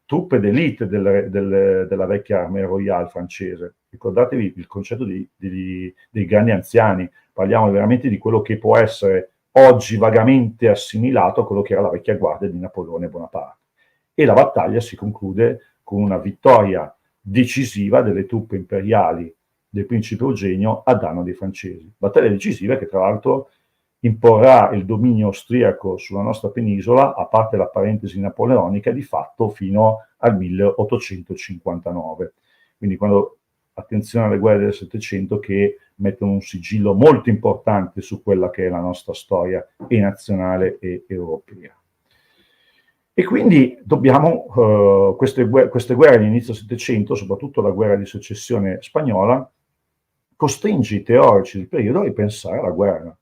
truppe d'élite della vecchia Armée Royale francese. Ricordatevi il concetto dei grandi anziani, parliamo veramente di quello che può essere oggi vagamente assimilato a quello che era la vecchia guardia di Napoleone Bonaparte. E la battaglia si conclude con una vittoria decisiva delle truppe imperiali del principe Eugenio a danno dei francesi. Battaglia decisiva che tra l'altro imporrà il dominio austriaco sulla nostra penisola, a parte la parentesi napoleonica, di fatto fino al 1859. Quindi attenzione alle guerre del Settecento, che mettono un sigillo molto importante su quella che è la nostra storia e nazionale e europea. E quindi dobbiamo, queste guerre all'inizio del Settecento, soprattutto la guerra di secessione spagnola, costringe i teorici del periodo a ripensare alla guerra.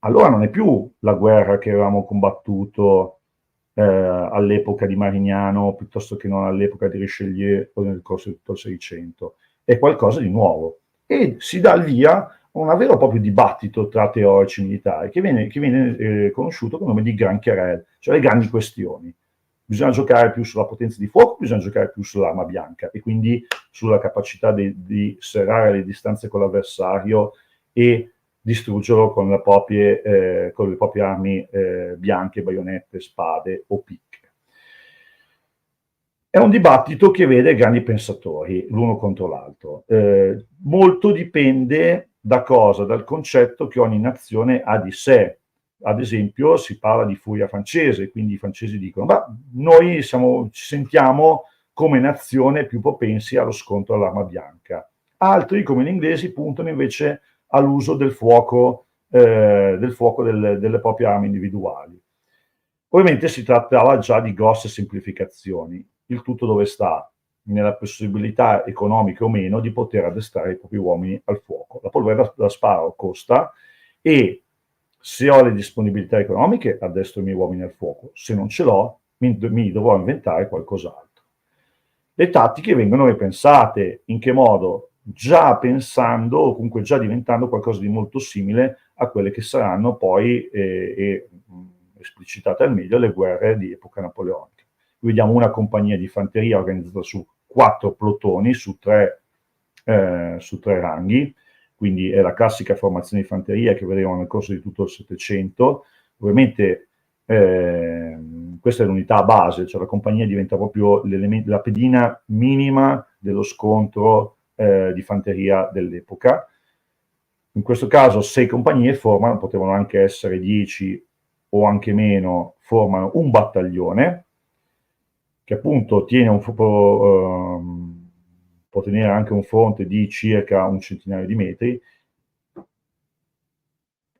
Allora non è più la guerra che avevamo combattuto all'epoca di Marignano piuttosto che non all'epoca di Richelieu o nel corso di tutto il Seicento. È qualcosa di nuovo e si dà il via a un vero e proprio dibattito tra teorici militari che viene conosciuto con il nome di Grand Querelle, cioè le grandi questioni. Bisogna giocare più sulla potenza di fuoco, bisogna giocare più sull'arma bianca e quindi sulla capacità di serrare le distanze con l'avversario e distruggerlo con le proprie armi bianche, baionette, spade o picche. È un dibattito che vede grandi pensatori l'uno contro l'altro. Molto dipende da cosa? Dal concetto che ogni nazione ha di sé. Ad esempio si parla di furia francese, quindi i francesi dicono noi ci sentiamo come nazione più propensi allo scontro all'arma bianca. Altri, come gli inglesi, puntano invece all'uso del fuoco delle proprie armi individuali. Ovviamente si trattava già di grosse semplificazioni. Il tutto dove sta? Nella possibilità economica o meno di poter addestrare i propri uomini al fuoco. La polvere da sparo costa e se ho le disponibilità economiche addestro i miei uomini al fuoco, se non ce l'ho mi dovrò inventare qualcos'altro. Le tattiche vengono ripensate, in che modo? Già pensando o comunque già diventando qualcosa di molto simile a quelle che saranno poi esplicitate al meglio le guerre di epoca napoleonica. Vediamo una compagnia di fanteria organizzata su 4 plotoni, su tre ranghi, quindi è la classica formazione di fanteria che vedevamo nel corso di tutto il Settecento. Ovviamente questa è l'unità base, cioè la compagnia diventa proprio la pedina minima dello scontro di fanteria dell'epoca. In questo caso 6 compagnie formano, potevano anche essere 10 o anche meno, formano un battaglione che appunto può tenere anche un fronte di circa un centinaio di metri.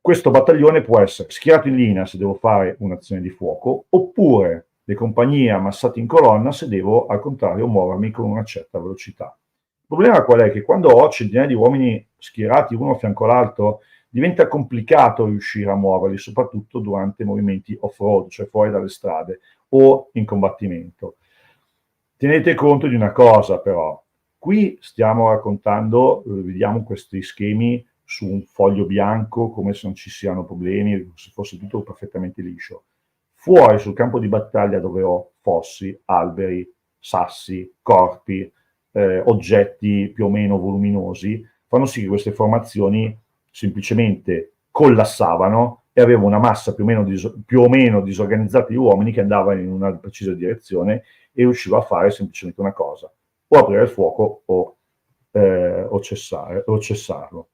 Questo battaglione può essere schierato in linea se devo fare un'azione di fuoco, oppure le compagnie ammassate in colonna se devo al contrario muovermi con una certa velocità. Il problema qual è? Che quando ho centinaia di uomini schierati uno a fianco all'altro diventa complicato riuscire a muoverli, soprattutto durante movimenti off-road, cioè fuori dalle strade o in combattimento. Tenete conto di una cosa però, qui stiamo raccontando, vediamo questi schemi su un foglio bianco come se non ci siano problemi, se fosse tutto perfettamente liscio. Fuori sul campo di battaglia dove ho fossi, alberi, sassi, corpi, oggetti più o meno voluminosi, fanno sì che queste formazioni semplicemente collassavano e avevo una massa più o meno disorganizzata di uomini che andavano in una precisa direzione e riusciva a fare semplicemente una cosa, o aprire il fuoco o cessarlo.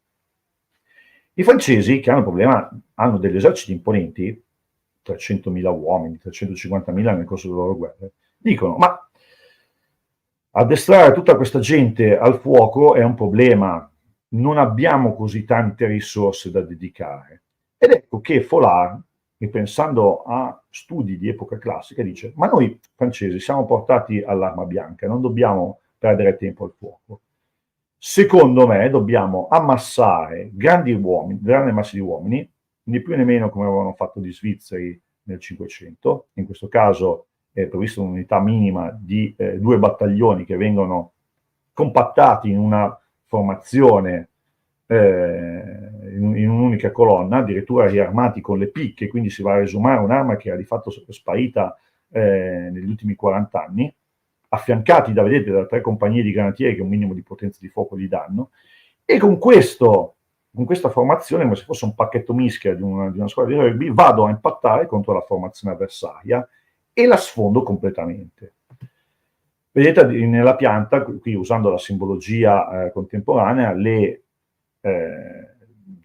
I francesi, che hanno il problema, hanno degli eserciti imponenti, 300.000 uomini, 350.000 nel corso delle loro guerre, dicono, ma addestrare tutta questa gente al fuoco è un problema, non abbiamo così tante risorse da dedicare. Ed ecco che Follard, pensando a studi di epoca classica, dice, ma noi francesi siamo portati all'arma bianca, non dobbiamo perdere tempo al fuoco. Secondo me dobbiamo ammassare grandi masse di uomini, né più né meno come avevano fatto gli svizzeri nel 500, in questo caso è prevista un'unità minima di 2 battaglioni che vengono compattati in una formazione in un'unica colonna, addirittura riarmati con le picche, quindi si va a resumare un'arma che era di fatto sparita negli ultimi 40 anni, affiancati da 3 compagnie di granatieri che un minimo di potenza di fuoco gli danno, e con questa formazione, come se fosse un pacchetto mischia di una squadra di rugby, vado a impattare contro la formazione avversaria e la sfondo completamente. Vedete nella pianta, qui usando la simbologia contemporanea, le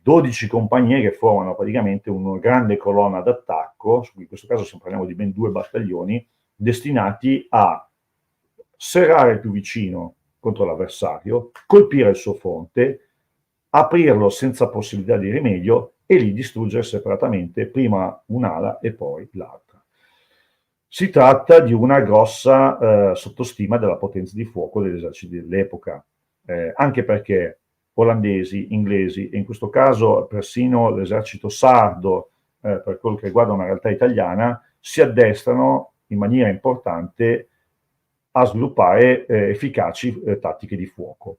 12 compagnie che formano praticamente una grande colonna d'attacco, in questo caso parliamo di ben 2 battaglioni, destinati a serrare più vicino contro l'avversario, colpire il suo fronte, aprirlo senza possibilità di rimedio e lì distruggere separatamente prima un'ala e poi l'altra. Si tratta di una grossa sottostima della potenza di fuoco degli eserciti dell'epoca, anche perché olandesi, inglesi e in questo caso persino l'esercito sardo, per quello che riguarda una realtà italiana, si addestrano in maniera importante a sviluppare efficaci tattiche di fuoco.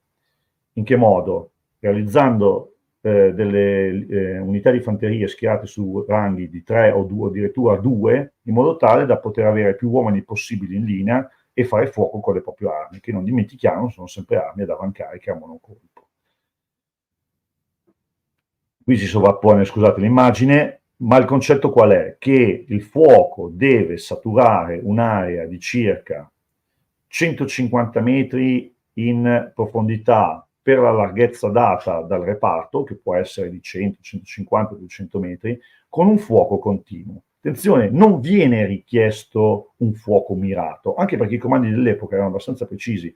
In che modo? Realizzando delle unità di fanteria schierate su ranghi di 3 o 2, addirittura 2, in modo tale da poter avere più uomini possibili in linea e fare fuoco con le proprie armi, che non dimentichiamo sono sempre armi ad avancarica a monocolpo. Qui si sovrappone, scusate l'immagine, ma il concetto qual è? Che il fuoco deve saturare un'area di circa 150 metri in profondità per la larghezza data dal reparto, che può essere di 100, 150, 200 metri, con un fuoco continuo. Attenzione, non viene richiesto un fuoco mirato, anche perché i comandi dell'epoca erano abbastanza precisi.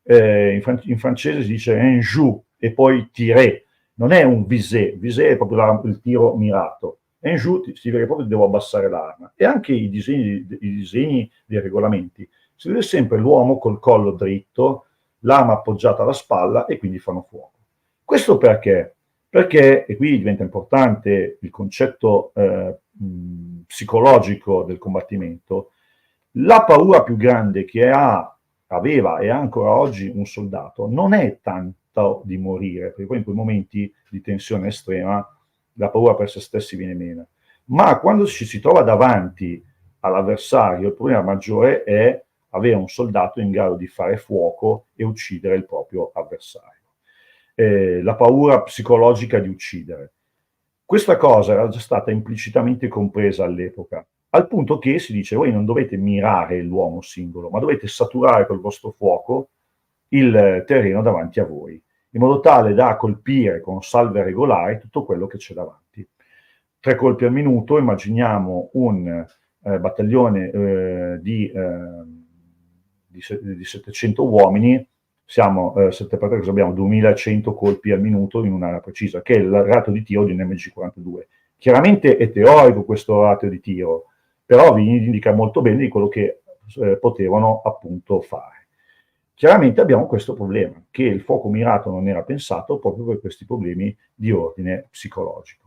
In francese si dice un joue e poi tiré, non è un visé, visé è proprio il tiro mirato. Un joue significa proprio che devo abbassare l'arma. E anche i disegni dei regolamenti, si vede sempre l'uomo col collo dritto, l'arma appoggiata alla spalla e quindi fanno fuoco. Questo perché? Perché, e qui diventa importante il concetto psicologico del combattimento, la paura più grande che aveva e ha ancora oggi un soldato non è tanto di morire, perché poi in quei momenti di tensione estrema la paura per se stessi viene meno, ma quando ci si trova davanti all'avversario il problema maggiore è avere un soldato in grado di fare fuoco e uccidere il proprio avversario. La paura psicologica di uccidere. Questa cosa era già stata implicitamente compresa all'epoca, al punto che si dice: voi non dovete mirare l'uomo singolo, ma dovete saturare col vostro fuoco il terreno davanti a voi, in modo tale da colpire con salve regolari tutto quello che c'è davanti. 3 colpi al minuto, immaginiamo un battaglione di 700 uomini, siamo 7 per 3, cosa abbiamo? 2100 colpi al minuto in un'area precisa, che è il ratio di tiro di un MG42. Chiaramente è teorico questo ratio di tiro, però vi indica molto bene di quello che potevano appunto fare. Chiaramente abbiamo questo problema, che il fuoco mirato non era pensato proprio per questi problemi di ordine psicologico.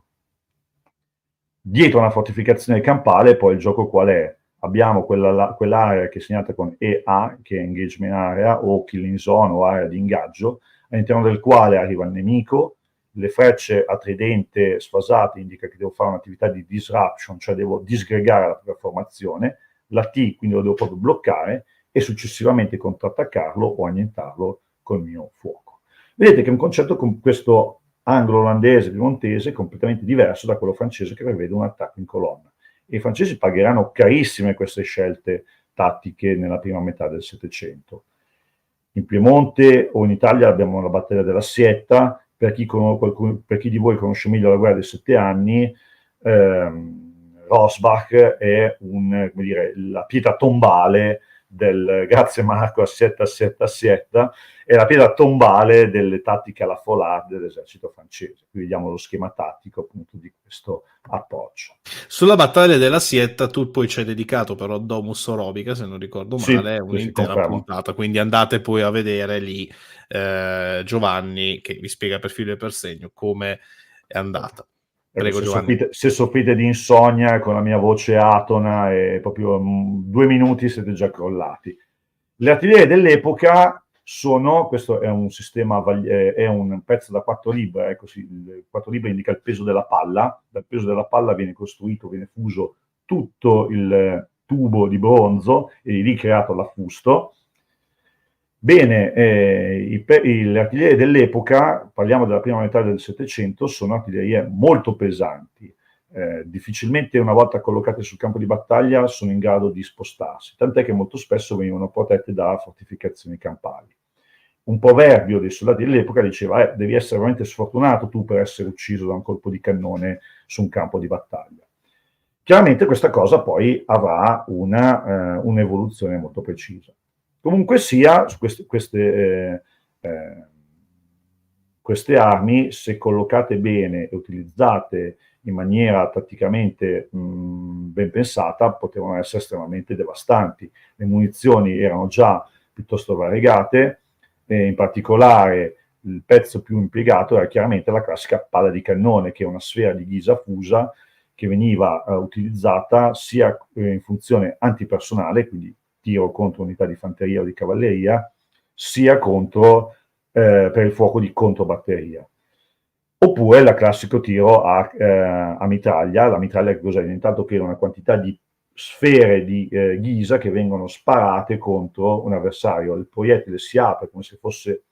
Dietro una fortificazione campale, poi il gioco qual è? Abbiamo quell'area che è segnata con EA, che è Engagement Area, o Killing Zone, o area di ingaggio, all'interno del quale arriva il nemico. Le frecce a tridente sfasate indica che devo fare un'attività di disruption, cioè devo disgregare la propria formazione. La T, quindi lo devo proprio bloccare, e successivamente contrattaccarlo o annientarlo col mio fuoco. Vedete che è un concetto con questo anglo-olandese, piemontese, completamente diverso da quello francese, che prevede un attacco in colonna. E i francesi pagheranno carissime queste scelte tattiche nella prima metà del Settecento. In Piemonte o in Italia abbiamo la battaglia della Sietta. Per chi di voi conosce meglio la guerra dei 7 anni, Rosbach è la pietra tombale grazie Marco, assietta, è la pietra tombale delle tattiche alla foulard dell'esercito francese. Qui vediamo lo schema tattico appunto di questo approccio. Sulla battaglia della Sietta tu poi ci hai dedicato però Domus Orobica, se non ricordo male, un'intera puntata, quindi andate poi a vedere lì Giovanni che vi spiega per filo e per segno come è andata. Prego, se soffrite di insonnia con la mia voce atona e proprio 2 minuti siete già crollati. Le artiglierie dell'epoca questo è un sistema, è un pezzo da 4 libbre, così, il 4 libbre indica il peso della palla, dal peso della palla viene fuso tutto il tubo di bronzo e lì creato l'affusto. Bene, le artiglierie dell'epoca, parliamo della prima metà del Settecento, sono artiglierie molto pesanti, difficilmente una volta collocate sul campo di battaglia sono in grado di spostarsi, tant'è che molto spesso venivano protette da fortificazioni campali. Un proverbio dei soldati dell'epoca diceva: devi essere veramente sfortunato tu per essere ucciso da un colpo di cannone su un campo di battaglia. Chiaramente questa cosa poi avrà un'evoluzione molto precisa. Comunque sia, queste armi, se collocate bene e utilizzate in maniera tatticamente ben pensata, potevano essere estremamente devastanti. Le munizioni erano già piuttosto variegate, in particolare il pezzo più impiegato era chiaramente la classica palla di cannone, che è una sfera di ghisa fusa che veniva utilizzata sia in funzione antipersonale, quindi tiro contro unità di fanteria o di cavalleria, sia per il fuoco di controbatteria. Oppure il classico tiro a mitraglia. La mitraglia che cos'è? Intanto che è una quantità di sfere di ghisa che vengono sparate contro un avversario. Il proiettile si apre come se fosse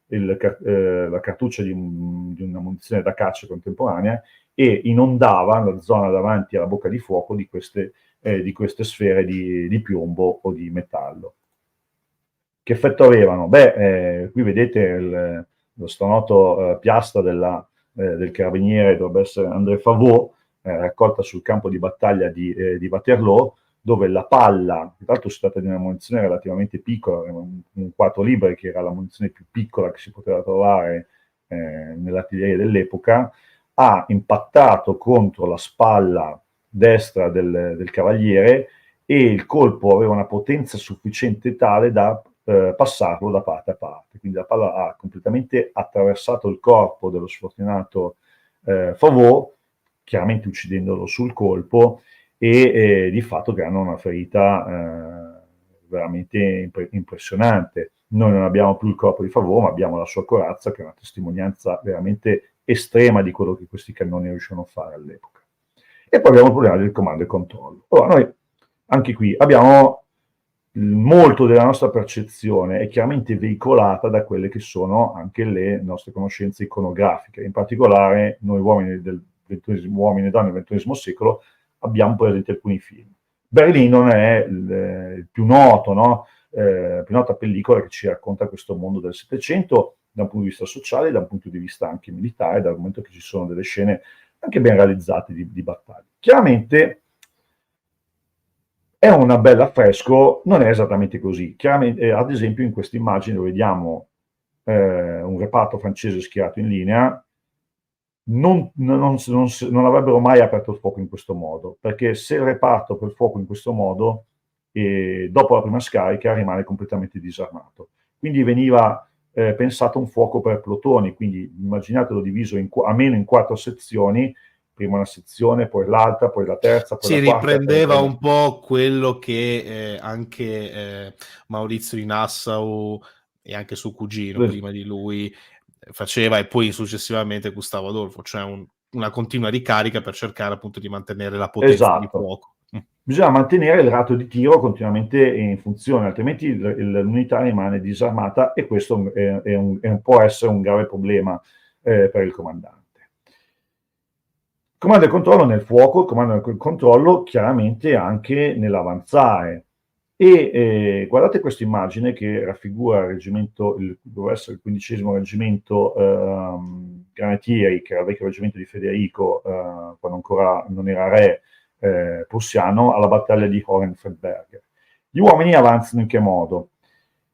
la cartuccia di una munizione da caccia contemporanea e inondava la zona davanti alla bocca di fuoco di queste sfere di piombo o di metallo. Che effetto avevano? Qui vedete lo stranoto piastra del carabiniere, dovrebbe essere André Favot, raccolta sul campo di battaglia di Waterloo, dove la palla, tra l'altro si tratta di una munizione relativamente piccola, un 4 libbre, che era la munizione più piccola che si poteva trovare nell'artiglieria dell'epoca, ha impattato contro la spalla destra del cavaliere e il colpo aveva una potenza sufficiente tale da passarlo da parte a parte. Quindi la palla ha completamente attraversato il corpo dello sfortunato Favot, chiaramente uccidendolo sul colpo, e di fatto creano una ferita veramente impressionante. Noi non abbiamo più il corpo di Favot, ma abbiamo la sua corazza, che è una testimonianza veramente estrema di quello che questi cannoni riuscivano a fare all'epoca. E poi abbiamo il problema del comando e controllo. Ora, noi anche qui abbiamo molto della nostra percezione è chiaramente veicolata da quelle che sono anche le nostre conoscenze iconografiche. In particolare noi uomini uomini e donne del XXI secolo abbiamo presente alcuni film. Berlino è il più noto, no? Più nota pellicola che ci racconta questo mondo del Settecento da un punto di vista sociale, da un punto di vista anche militare, dal momento che ci sono delle scene anche ben realizzate di battaglia. Chiaramente è un bel affresco, non è esattamente così. Chiaramente, ad esempio in questa immagine vediamo un reparto francese schierato in linea, non avrebbero mai aperto il fuoco in questo modo, perché se il reparto apre il fuoco in questo modo, dopo la prima scarica rimane completamente disarmato. Quindi veniva pensato un fuoco per plotoni, quindi immaginatelo diviso almeno in 4 sezioni, prima una sezione, poi l'altra, poi la terza, poi si la quarta. Riprendeva un po' quello che anche Maurizio di Nassau e anche suo cugino prima di lui faceva, e poi successivamente Gustavo Adolfo, cioè una continua ricarica per cercare appunto di mantenere la potenza di fuoco. Bisogna mantenere il rato di tiro continuamente in funzione, altrimenti l'unità rimane disarmata, e questo può essere un grave problema per il comandante. Comando e controllo nel fuoco, il comando e controllo chiaramente anche nell'avanzare. E guardate questa immagine che raffigura il reggimento, doveva essere il 15° reggimento granatieri, che era il vecchio reggimento di Federico, quando ancora non era re prussiano, alla battaglia di Hohenfeldberg. Gli uomini avanzano in che modo?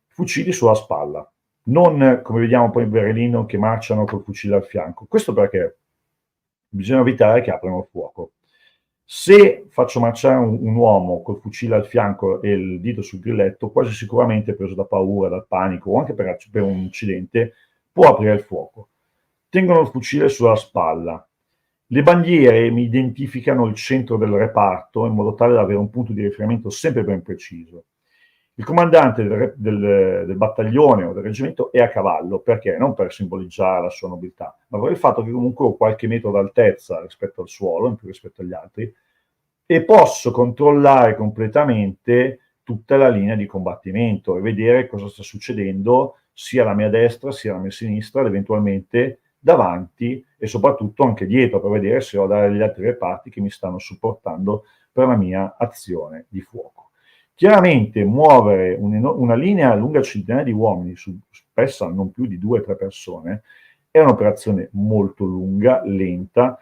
Fucili sulla spalla, non come vediamo poi in Berlino che marciano col fucile al fianco. Questo perché bisogna evitare che aprano il fuoco. Se faccio marciare un uomo col fucile al fianco e il dito sul grilletto, quasi sicuramente, preso da paura, dal panico o anche per un incidente, può aprire il fuoco. Tengono il fucile sulla spalla. Le bandiere mi identificano il centro del reparto in modo tale da avere un punto di riferimento sempre ben preciso. Il comandante del battaglione o del reggimento è a cavallo, perché? Non per simboleggiare la sua nobiltà, ma per il fatto che comunque ho qualche metro d'altezza rispetto al suolo, in più rispetto agli altri, e posso controllare completamente tutta la linea di combattimento e vedere cosa sta succedendo sia alla mia destra sia alla mia sinistra ed eventualmente davanti e soprattutto anche dietro, per vedere se ho degli altri reparti che mi stanno supportando per la mia azione di fuoco. Chiaramente muovere una linea lunga centinaia di uomini, spesso non più di 2 o 3 persone, è un'operazione molto lunga, lenta,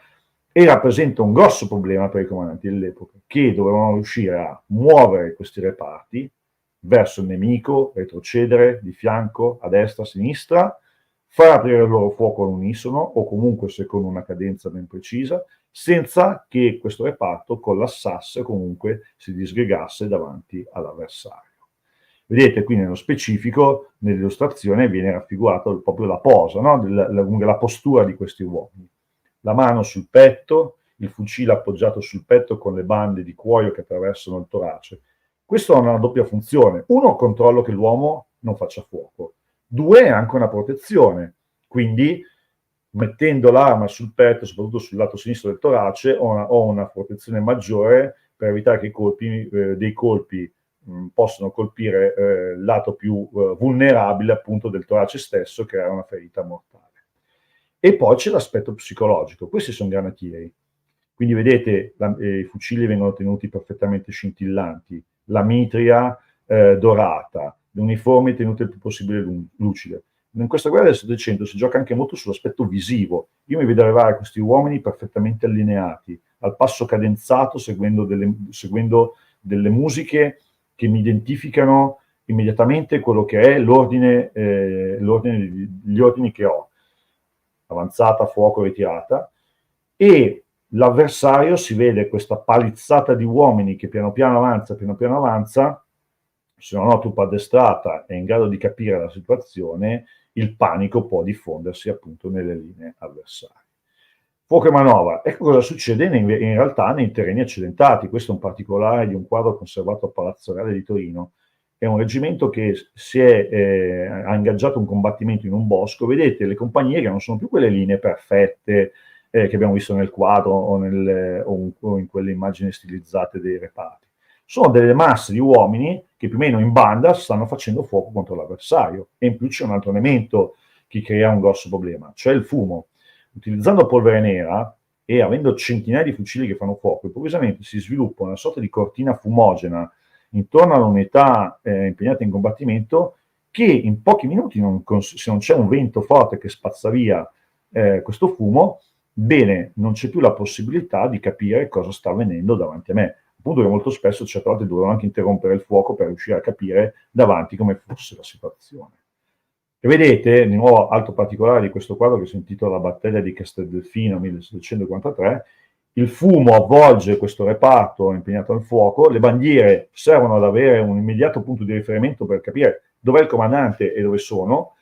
e rappresenta un grosso problema per i comandanti dell'epoca, che dovevano riuscire a muovere questi reparti verso il nemico, retrocedere di fianco, a destra, a sinistra, far aprire il loro fuoco all'unisono o comunque secondo una cadenza ben precisa, senza che questo reparto collassasse o comunque si disgregasse davanti all'avversario. Vedete qui nello specifico, nell'illustrazione, viene raffigurata proprio la posa, no? la postura di questi uomini. La mano sul petto, il fucile appoggiato sul petto con le bande di cuoio che attraversano il torace. Questo ha una doppia funzione. Uno, controllo che l'uomo non faccia fuoco. Due, è anche una protezione. Quindi, mettendo l'arma sul petto, soprattutto sul lato sinistro del torace, ho una protezione maggiore per evitare che dei colpi possono colpire il lato più vulnerabile appunto del torace stesso, creare una ferita mortale. E poi c'è l'aspetto psicologico. Questi sono granatieri. Quindi vedete, i fucili vengono tenuti perfettamente scintillanti, la mitria dorata, le uniformi tenute il più possibile lucide. In questa guerra del Settecento si gioca anche molto sull'aspetto visivo. Io mi vedo arrivare questi uomini perfettamente allineati, al passo cadenzato, seguendo delle musiche che mi identificano immediatamente quello che è gli ordini che ho. Avanzata, fuoco, ritirata. E l'avversario si vede questa palizzata di uomini che piano piano avanza, se non ho truppa addestrata e in grado di capire la situazione, il panico può diffondersi appunto nelle linee avversarie. Fuoco e manovra. Ecco cosa succede in realtà nei terreni accidentati. Questo è un particolare di un quadro conservato a Palazzo Reale di Torino. È un reggimento che ha ingaggiato un combattimento in un bosco. Vedete, le compagnie che non sono più quelle linee perfette che abbiamo visto nel quadro o in quelle immagini stilizzate dei reparti. Sono delle masse di uomini che più o meno in banda stanno facendo fuoco contro l'avversario. E in più c'è un altro elemento che crea un grosso problema, cioè il fumo. Utilizzando polvere nera e avendo centinaia di fucili che fanno fuoco, improvvisamente si sviluppa una sorta di cortina fumogena intorno all'unità impegnata in combattimento che in pochi minuti, se non c'è un vento forte che spazza via questo fumo, bene, non c'è più la possibilità di capire cosa sta avvenendo davanti a me. Appunto che molto spesso certe volte dovevano anche interrompere il fuoco per riuscire a capire davanti come fosse la situazione. E vedete, di nuovo, altro particolare di questo quadro che si intitola La battaglia di Casteldelfino 1743, il fumo avvolge questo reparto impegnato al fuoco, le bandiere servono ad avere un immediato punto di riferimento per capire dov'è il comandante e dove sono,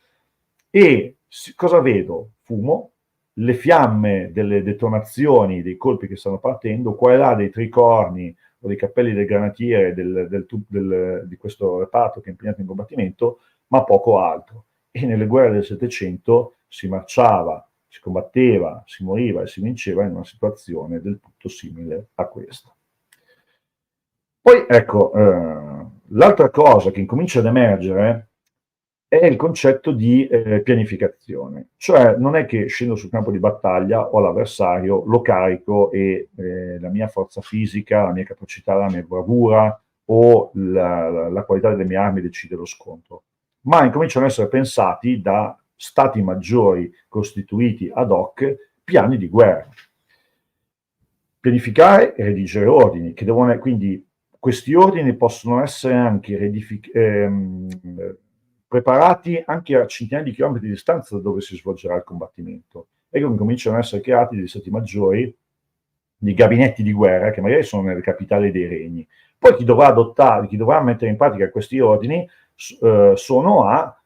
e cosa vedo? Fumo, le fiamme delle detonazioni, dei colpi che stanno partendo, qua e là dei tricorni o dei cappelli del granatiere di questo reparto che è impegnato in combattimento, ma poco altro. E nelle guerre del Settecento si marciava, si combatteva, si moriva e si vinceva in una situazione del tutto simile a questa. Poi ecco, l'altra cosa che incomincia ad emergere è il concetto di pianificazione. Cioè non è che scendo sul campo di battaglia, ho l'avversario, lo carico e la mia forza fisica, la mia capacità, la mia bravura o la qualità delle mie armi decide lo scontro. Ma incominciano ad essere pensati da stati maggiori costituiti ad hoc piani di guerra. Pianificare e redigere ordini, che devono, quindi questi ordini possono essere anche preparati anche a centinaia di chilometri di distanza da dove si svolgerà il combattimento. Ecco che cominciano ad essere creati degli stati maggiori, di gabinetti di guerra che magari sono nelle capitali dei regni. Poi chi dovrà mettere in pratica questi ordini sono a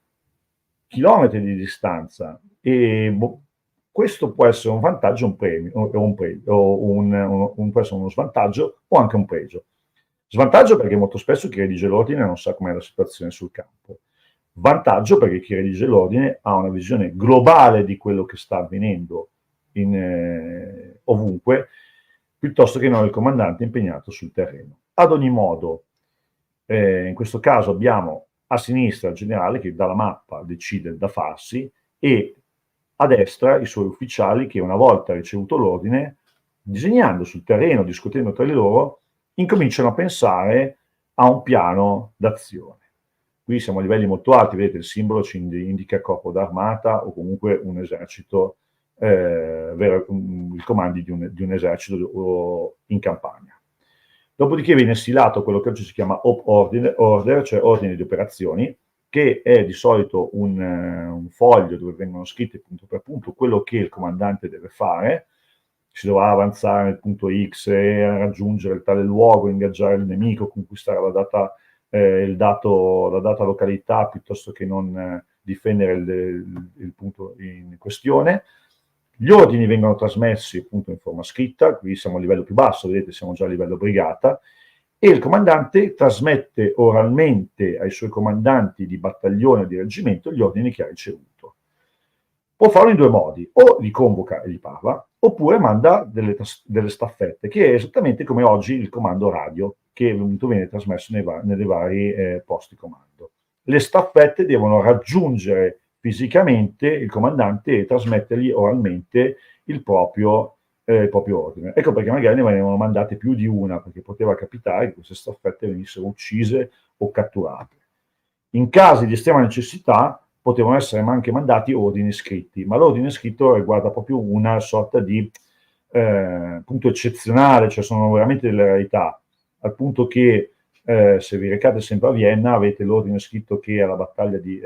chilometri di distanza e questo può essere un vantaggio, un premio, può essere uno svantaggio o anche un pregio. Svantaggio perché molto spesso chi redige l'ordine non sa com'è la situazione sul campo. Vantaggio perché chi redige l'ordine ha una visione globale di quello che sta avvenendo ovunque, piuttosto che non il comandante impegnato sul terreno. Ad ogni modo, in questo caso abbiamo a sinistra il generale che dalla mappa decide da farsi e a destra i suoi ufficiali che una volta ricevuto l'ordine, disegnando sul terreno, discutendo tra di loro, incominciano a pensare a un piano d'azione. Qui siamo a livelli molto alti, vedete il simbolo ci indica corpo d'armata o comunque un esercito, il comandi di un esercito in campagna. Dopodiché viene stilato quello che oggi si chiama order, cioè ordine di operazioni, che è di solito un foglio dove vengono scritti punto per punto quello che il comandante deve fare. Si dovrà avanzare nel punto X e raggiungere il tale luogo, ingaggiare il nemico, conquistare la data località piuttosto che non difendere il punto in questione. Gli ordini vengono trasmessi appunto in forma scritta, qui siamo a livello più basso, vedete siamo già a livello brigata, e il comandante trasmette oralmente ai suoi comandanti di battaglione o di reggimento gli ordini che ha ricevuto. Può farlo in due modi: o li convoca e gli parla, oppure manda delle staffette, che è esattamente come oggi il comando radio, che viene trasmesso nei vari posti comando. Le staffette devono raggiungere fisicamente il comandante e trasmettergli oralmente il proprio ordine. Ecco perché magari ne venivano mandate più di una, perché poteva capitare che queste staffette venissero uccise o catturate. In casi di estrema necessità potevano essere anche mandati ordini scritti, ma l'ordine scritto riguarda proprio una sorta di punto eccezionale, cioè sono veramente delle rarità, al punto che se vi recate sempre a Vienna avete l'ordine scritto che alla battaglia di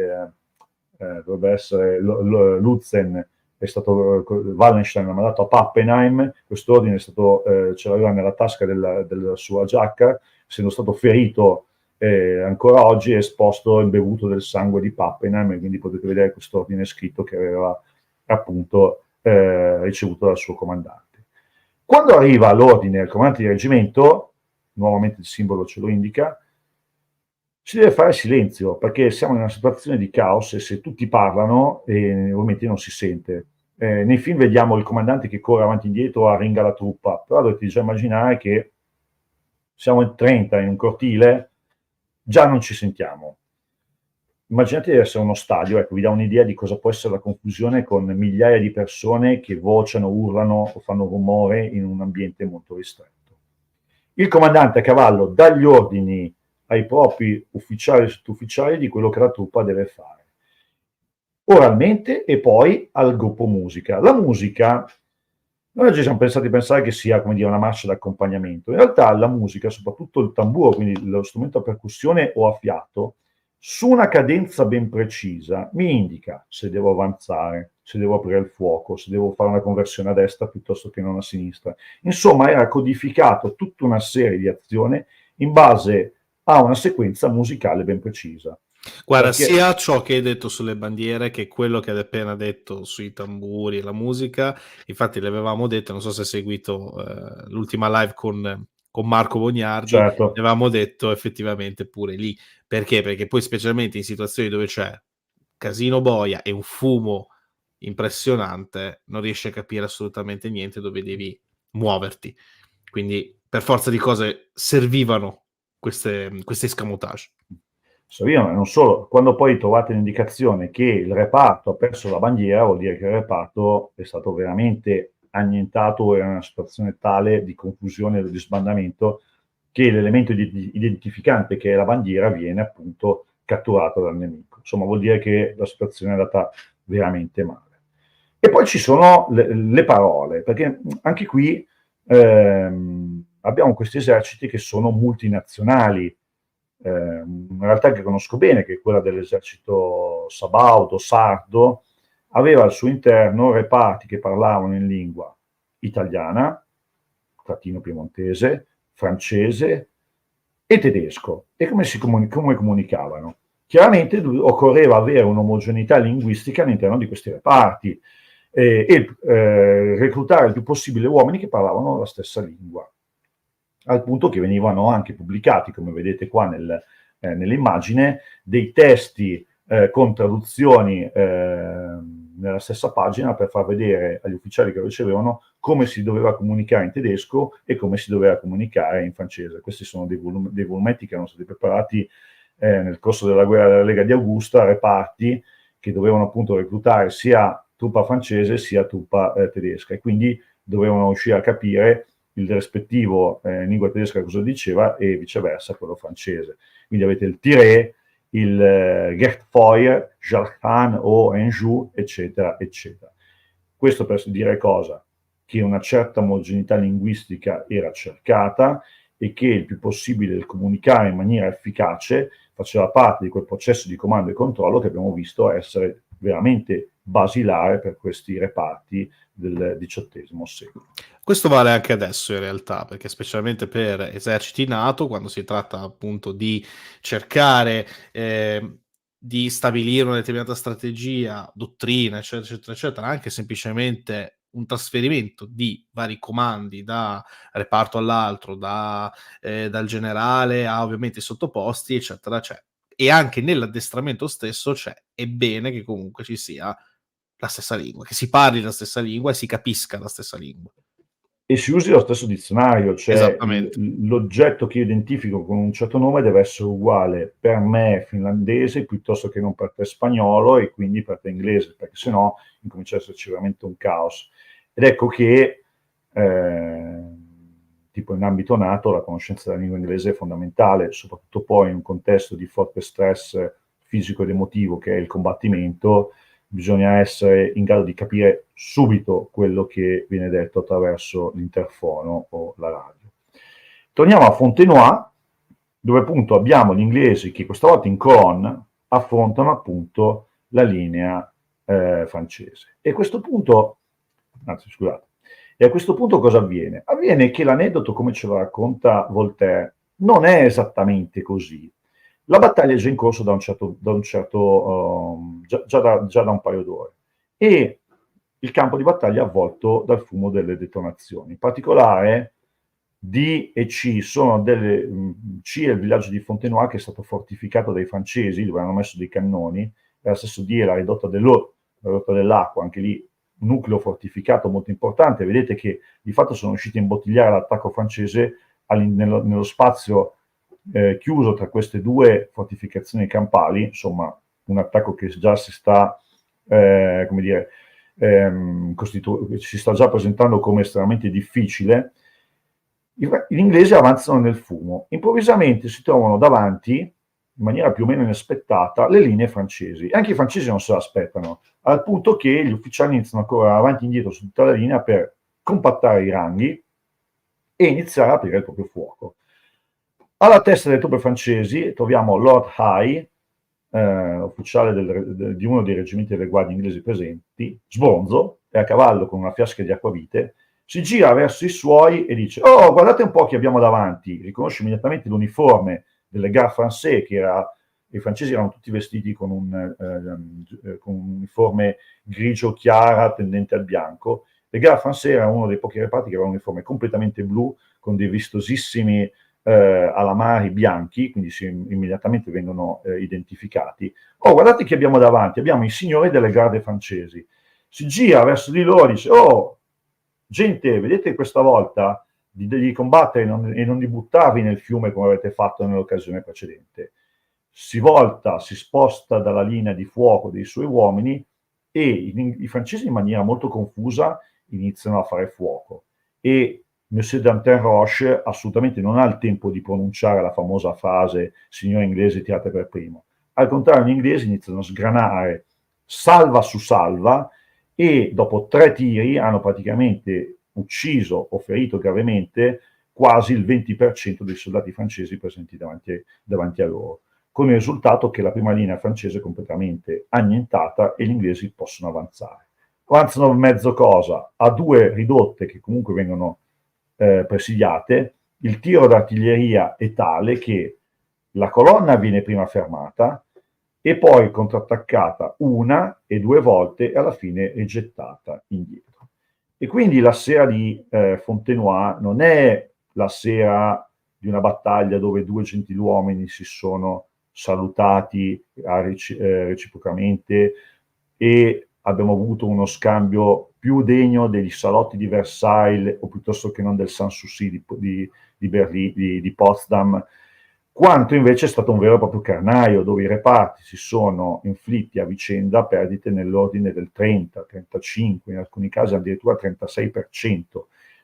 dovrebbe essere Lutzen, è stato Wallenstein ha mandato a Pappenheim, quest'ordine è stato ce l'aveva nella tasca della sua giacca, essendo stato ferito ancora oggi è esposto imbevuto del sangue di Pappenheim, e quindi potete vedere quest'ordine scritto che aveva appunto ricevuto dal suo comandante. Quando arriva l'ordine al comandante di reggimento, nuovamente il simbolo ce lo indica, si deve fare silenzio, perché siamo in una situazione di caos e se tutti parlano ovviamente non si sente. Nei film vediamo il comandante che corre avanti e indietro, arringa la truppa, però dovete già immaginare che siamo in 30 in un cortile, già non ci sentiamo. Immaginate di essere uno stadio, ecco, vi dà un'idea di cosa può essere la confusione con migliaia di persone che vociano, urlano o fanno rumore in un ambiente molto ristretto. Il comandante a cavallo dà gli ordini ai propri ufficiali e sottufficiali di quello che la truppa deve fare, oralmente, e poi al gruppo musica. La musica, noi oggi siamo pensare che sia, come dire, una marcia d'accompagnamento. In realtà la musica, soprattutto il tamburo, quindi lo strumento a percussione o a fiato, su una cadenza ben precisa mi indica se devo avanzare, se devo aprire il fuoco, se devo fare una conversione a destra piuttosto che non a sinistra. Insomma, era codificato tutta una serie di azioni in base a una sequenza musicale ben precisa. Guarda, Perché... sia ciò che hai detto sulle bandiere che quello che hai appena detto sui tamburi e la musica, infatti l'avevamo detto, non so se hai seguito l'ultima live con Marco Bognardi, Certo. avevamo detto effettivamente pure lì. Perché? Perché poi specialmente in situazioni dove c'è casino boia e un fumo impressionante, non riesci a capire assolutamente niente dove devi muoverti. Quindi per forza di cose servivano queste escamotage. Servivano, e non solo, quando poi trovate l'indicazione che il reparto ha perso la bandiera, vuol dire che il reparto è stato veramente annientato, era una situazione tale di confusione e di sbandamento che l'elemento identificante che è la bandiera viene appunto catturato dal nemico. Insomma, vuol dire che la situazione è andata veramente male. E poi ci sono le parole, perché anche qui abbiamo questi eserciti che sono multinazionali. Una realtà che conosco bene, che è quella dell'esercito sabaudo, sardo, aveva al suo interno reparti che parlavano in lingua italiana, latino-piemontese, francese e tedesco. E come comunicavano? Chiaramente occorreva avere un'omogeneità linguistica all'interno di questi reparti e reclutare il più possibile uomini che parlavano la stessa lingua, al punto che venivano anche pubblicati, come vedete qua nell'immagine, dei testi con traduzioni nella stessa pagina per far vedere agli ufficiali che lo ricevevano come si doveva comunicare in tedesco e come si doveva comunicare in francese. Questi sono dei volumetti che erano stati preparati nel corso della guerra della Lega di Augusta, reparti che dovevano appunto reclutare sia truppa francese sia truppa tedesca, e quindi dovevano riuscire a capire il rispettivo in lingua tedesca cosa diceva e viceversa quello francese. Quindi avete il tiré, il Gertfeuer, Jarchan o Anjou, eccetera, eccetera. Questo per dire cosa? Che una certa omogeneità linguistica era cercata e che il più possibile il comunicare in maniera efficace faceva parte di quel processo di comando e controllo che abbiamo visto essere veramente basilare per questi reparti del XVIII secolo. Questo vale anche adesso in realtà, perché specialmente per eserciti NATO, quando si tratta appunto di cercare di stabilire una determinata strategia, dottrina, eccetera, eccetera, eccetera, anche semplicemente un trasferimento di vari comandi da reparto all'altro, dal generale a ovviamente i sottoposti, eccetera, c'è. E anche nell'addestramento stesso c'è. È bene che comunque ci sia la stessa lingua, che si parli la stessa lingua e si capisca la stessa lingua. E si usi lo stesso dizionario, cioè Esattamente. l'oggetto che io identifico con un certo nome deve essere uguale per me finlandese piuttosto che non per te spagnolo e quindi per te inglese, perché sennò incomincia ad esserci veramente un caos. Ed ecco che tipo in ambito NATO la conoscenza della lingua inglese è fondamentale, soprattutto poi in un contesto di forte stress fisico ed emotivo che è il combattimento. Bisogna essere in grado di capire subito quello che viene detto attraverso l'interfono o la radio. Torniamo a Fontenoy, dove appunto abbiamo gli inglesi che questa volta in colonne affrontano appunto la linea francese. E a questo punto, anzi scusate, e a questo punto cosa avviene? Avviene che l'aneddoto, come ce lo racconta Voltaire, non è esattamente così. La battaglia è già in corso già da un paio d'ore e il campo di battaglia è avvolto dal fumo delle detonazioni. In particolare D e C sono C è il villaggio di Fontenoy che è stato fortificato dai francesi, dove hanno messo dei cannoni, e la stessa D è la ridotta dell'acqua, anche lì un nucleo fortificato molto importante. Vedete che di fatto sono riusciti a imbottigliare l'attacco francese nello spazio chiuso tra queste due fortificazioni campali, insomma un attacco che già si sta, come dire, si sta già presentando come estremamente difficile. Gli inglesi avanzano nel fumo, improvvisamente si trovano davanti, in maniera più o meno inaspettata, le linee francesi. Anche i francesi non se l'aspettano, al punto che gli ufficiali iniziano a correre avanti e indietro su tutta la linea per compattare i ranghi e iniziare a aprire il proprio fuoco. Alla testa delle truppe francesi troviamo Lord High, ufficiale di uno dei reggimenti delle guardie inglesi presenti, sbronzo, è a cavallo con una fiasca di acquavite, si gira verso i suoi e dice: «Oh, guardate un po' chi abbiamo davanti!» Riconosce immediatamente l'uniforme delle Gardes Françaises, i francesi erano tutti vestiti con un uniforme grigio chiara tendente al bianco. Le Gardes Françaises erano uno dei pochi reparti che aveva un uniforme completamente blu, con dei vistosissimi alamari bianchi, quindi immediatamente vengono identificati. «Oh, guardate chi abbiamo davanti, abbiamo i signori delle Garde francesi». Si gira verso di loro e dice: «Oh, gente, vedete questa volta di combattere e non di buttarvi nel fiume come avete fatto nell'occasione precedente». Si volta, si sposta dalla linea di fuoco dei suoi uomini e i francesi in maniera molto confusa iniziano a fare fuoco e Monsieur Dantin Roche assolutamente non ha il tempo di pronunciare la famosa frase «signore inglese, tirate per primo». Al contrario, gli inglesi iniziano a sgranare salva su salva e dopo 3 tiri hanno praticamente ucciso o ferito gravemente quasi il 20% dei soldati francesi presenti davanti a loro, con il risultato che la prima linea francese è completamente annientata e gli inglesi possono avanzare. Avanzano mezzo cosa, a 2 ridotte che comunque vengono presidiate. Il tiro d'artiglieria è tale che la colonna viene prima fermata e poi contrattaccata 1 e 2 volte e alla fine rigettata indietro. E quindi la sera di Fontenoy non è la sera di una battaglia dove 2 gentiluomini si sono salutati reciprocamente e abbiamo avuto uno scambio più degno degli salotti di Versailles o piuttosto che non del Sanssouci di Potsdam, quanto invece è stato un vero e proprio carnaio dove i reparti si sono inflitti a vicenda perdite nell'ordine del 30, 35, in alcuni casi addirittura 36%,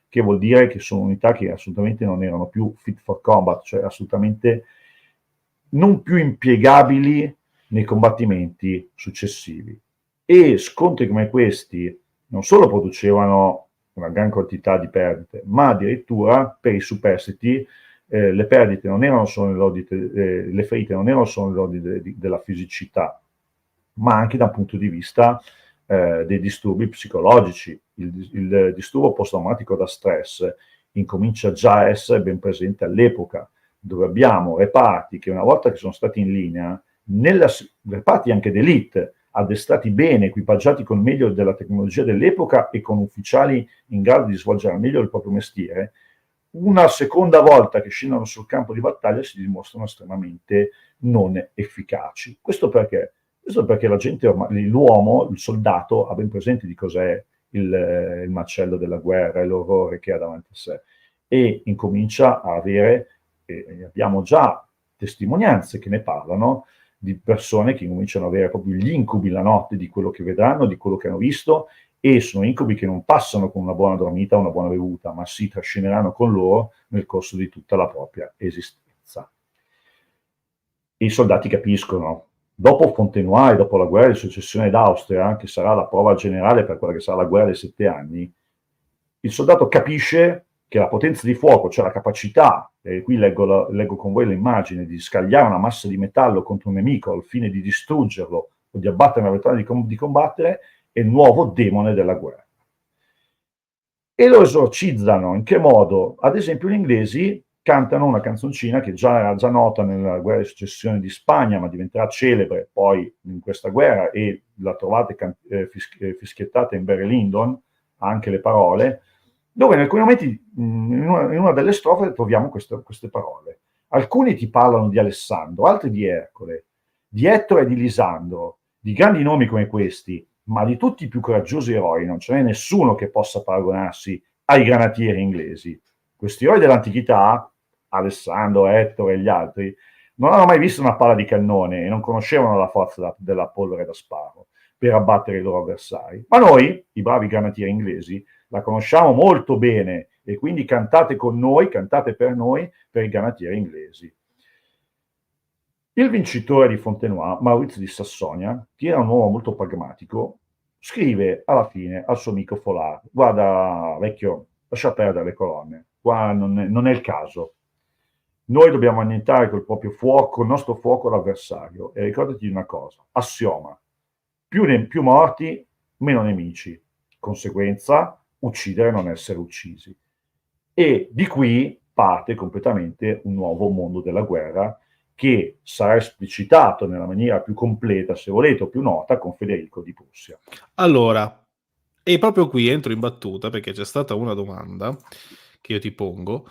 che vuol dire che sono unità che assolutamente non erano più fit for combat, cioè assolutamente non più impiegabili nei combattimenti successivi. E scontri come questi non solo producevano una gran quantità di perdite, ma addirittura per i superstiti le perdite non erano solo le ferite non erano solo nell'ordine della fisicità, ma anche dal punto di vista dei disturbi psicologici. Il disturbo post-traumatico da stress incomincia già a essere ben presente all'epoca, dove abbiamo reparti che una volta che sono stati in linea, reparti anche d'élite, addestrati bene, equipaggiati con il meglio della tecnologia dell'epoca e con ufficiali in grado di svolgere al meglio il proprio mestiere, una seconda volta che scendono sul campo di battaglia si dimostrano estremamente non efficaci. Questo perché? Questo perché la gente ormai, l'uomo, il soldato, ha ben presente di cos'è il macello della guerra e l'orrore che ha davanti a sé, e incomincia a avere, e abbiamo già testimonianze che ne parlano, di persone che cominciano ad avere proprio gli incubi la notte di quello che vedranno, di quello che hanno visto, e sono incubi che non passano con una buona dormita o una buona bevuta, ma si trascineranno con loro nel corso di tutta la propria esistenza. E i soldati capiscono. Dopo Fontenoy, dopo la guerra di successione d'Austria, che sarà la prova generale per quella che sarà la guerra dei 7 anni, il soldato capisce che la potenza di fuoco, cioè la capacità, e qui leggo con voi l'immagine, di scagliare una massa di metallo contro un nemico al fine di distruggerlo o di abbattere una vetrina di combattere, è il nuovo demone della guerra. E lo esorcizzano. In che modo? Ad esempio gli inglesi cantano una canzoncina che era già nota nella guerra di successione di Spagna, ma diventerà celebre poi in questa guerra, e la trovate fischiettata in Barry Lyndon, anche le parole, dove in alcuni momenti, in una delle strofe, troviamo queste parole. Alcuni ti parlano di Alessandro, altri di Ercole, di Ettore e di Lisandro, di grandi nomi come questi, ma di tutti i più coraggiosi eroi non ce n'è nessuno che possa paragonarsi ai granatieri inglesi. Questi eroi dell'antichità, Alessandro, Ettore e gli altri, non hanno mai visto una palla di cannone e non conoscevano la forza della polvere da sparo per abbattere i loro avversari. Ma noi, i bravi granatieri inglesi, la conosciamo molto bene, e quindi cantate con noi, cantate per noi, per i granatieri inglesi. Il vincitore di Fontenoy, Maurizio di Sassonia, che era un uomo molto pragmatico, scrive alla fine al suo amico Folard: guarda vecchio, lascia perdere le colonne, qua non è il caso. Noi dobbiamo annientare col proprio fuoco, il nostro fuoco, l'avversario, e ricordati di una cosa, assioma: più morti, meno nemici, conseguenza, uccidere, non essere uccisi. E di qui parte completamente un nuovo mondo della guerra, che sarà esplicitato nella maniera più completa, se volete, o più nota, con Federico di Prussia. Allora, e proprio qui entro in battuta, perché c'è stata una domanda che io ti pongo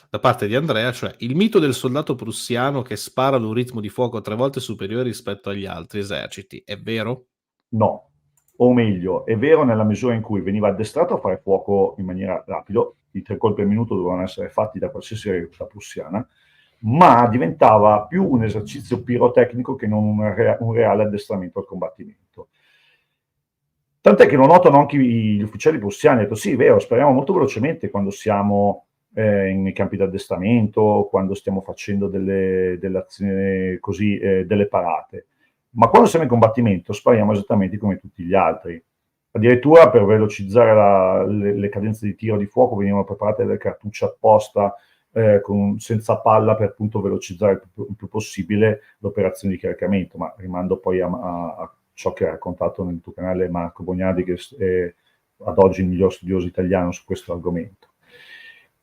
da parte di Andrea, cioè il mito del soldato prussiano che spara ad un ritmo di fuoco 3 volte superiore rispetto agli altri eserciti, è vero? No, o meglio, è vero nella misura in cui veniva addestrato a fare fuoco in maniera rapida, i 3 colpi al minuto dovevano essere fatti da qualsiasi recluta prussiana, ma diventava più un esercizio pirotecnico che non un reale addestramento al combattimento. Tant'è che lo notano anche gli ufficiali prussiani, hanno detto sì, è vero, spariamo molto velocemente quando siamo nei campi di addestramento, quando stiamo facendo delle azioni così, delle parate, ma quando siamo in combattimento spariamo esattamente come tutti gli altri. Addirittura per velocizzare le cadenze di tiro di fuoco venivano preparate delle cartucce apposta senza palla, per appunto velocizzare il più possibile l'operazione di caricamento, ma rimando poi a ciò che ha raccontato nel tuo canale Marco Bognardi, che è ad oggi il miglior studioso italiano su questo argomento.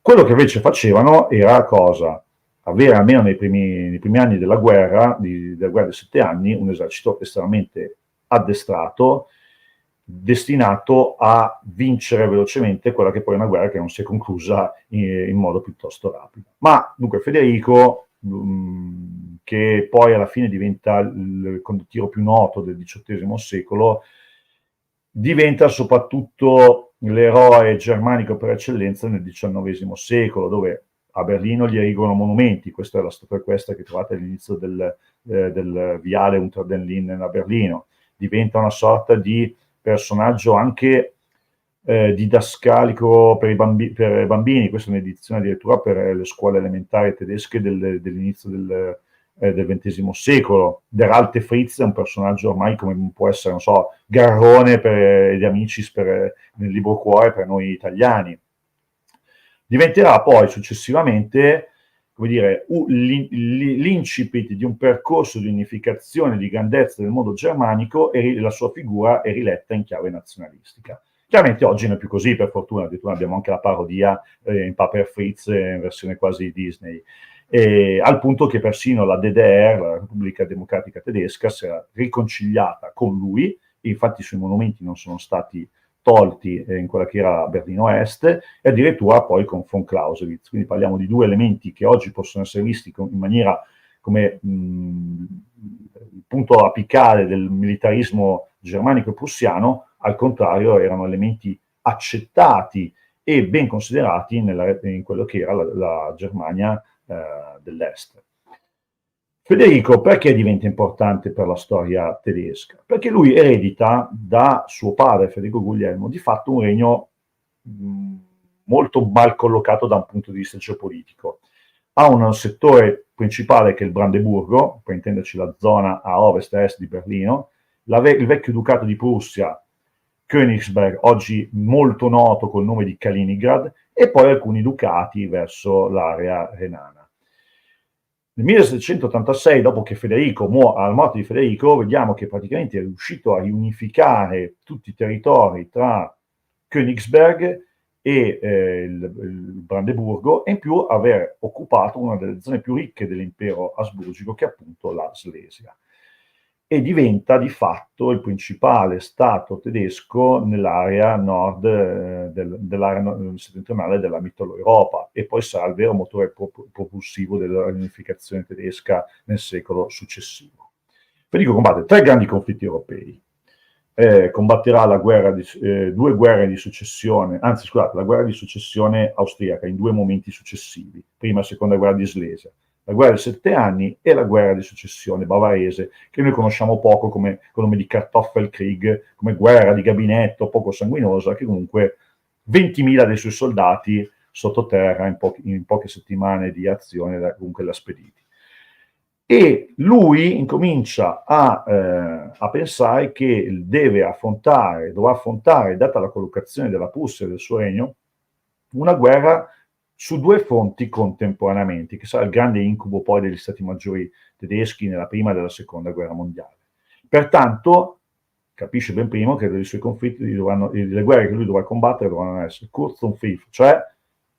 Quello che invece facevano era cosa? Avere almeno nei primi anni della guerra dei 7 anni, un esercito estremamente addestrato, destinato a vincere velocemente quella che poi è una guerra che non si è conclusa in modo piuttosto rapido. Ma dunque Federico, che poi alla fine diventa il condottiero più noto del XVIII secolo, diventa soprattutto l'eroe germanico per eccellenza nel XIX secolo, dove a Berlino gli erigono monumenti. Questa è la statua equestre che trovate all'inizio del viale Unter den Linden a Berlino. Diventa una sorta di personaggio anche didascalico per i bambini. Questa è un'edizione addirittura per le scuole elementari tedesche dell'inizio del XX secolo. Der Alte Fritz è un personaggio ormai come può essere, non so, Garrone per gli Amicis nel libro Cuore per noi italiani. Diventerà poi successivamente, come dire, l'incipit di un percorso di unificazione, di grandezza del mondo germanico, e la sua figura è riletta in chiave nazionalistica. Chiaramente oggi non è più così, per fortuna, addirittura abbiamo anche la parodia in Paper Fritz in versione quasi Disney. al punto che persino la DDR, la Repubblica Democratica Tedesca, si era riconciliata con lui, e infatti i suoi monumenti non sono stati tolti in quella che era Berlino Est, e addirittura poi con von Clausewitz. Quindi parliamo di due elementi che oggi possono essere visti in maniera come il punto apicale del militarismo germanico e prussiano, al contrario erano elementi accettati e ben considerati in quello che era la Germania dell'Est. Federico perché diventa importante per la storia tedesca? Perché lui eredita da suo padre, Federico Guglielmo, di fatto un regno molto mal collocato da un punto di vista geopolitico. Ha un settore principale che è il Brandeburgo, per intenderci la zona a ovest e a est di Berlino, il vecchio ducato di Prussia, Königsberg, oggi molto noto col nome di Kaliningrad, e poi alcuni ducati verso l'area renana. Nel 1786, dopo che alla morte di Federico, vediamo che praticamente è riuscito a riunificare tutti i territori tra Königsberg e il Brandeburgo, e in più aver occupato una delle zone più ricche dell'impero asburgico, che è appunto la Slesia. E diventa di fatto il principale stato tedesco nell'area nord, dell'area settentrionale della Mitteleuropa, e poi sarà il vero motore propulsivo della riunificazione tedesca nel secolo successivo. Federico combatte 3 grandi conflitti europei. Combatterà due guerre di successione, la guerra di successione austriaca in 2 momenti successivi, prima e seconda guerra di Slesia, la guerra dei 7 anni e la guerra di successione bavarese, che noi conosciamo poco come con il nome di Kartoffelkrieg, come guerra di gabinetto poco sanguinosa, che comunque 20.000 dei suoi soldati sottoterra in poche settimane di azione comunque l'ha spediti. E lui incomincia a pensare che dovrà affrontare, data la collocazione della Prussia e del suo regno, una guerra su 2 fronti contemporaneamente, che sarà il grande incubo poi degli stati maggiori tedeschi nella prima e nella seconda guerra mondiale. Pertanto capisce ben primo che i suoi conflitti le guerre che lui dovrà combattere dovranno essere kurz und pfiff, cioè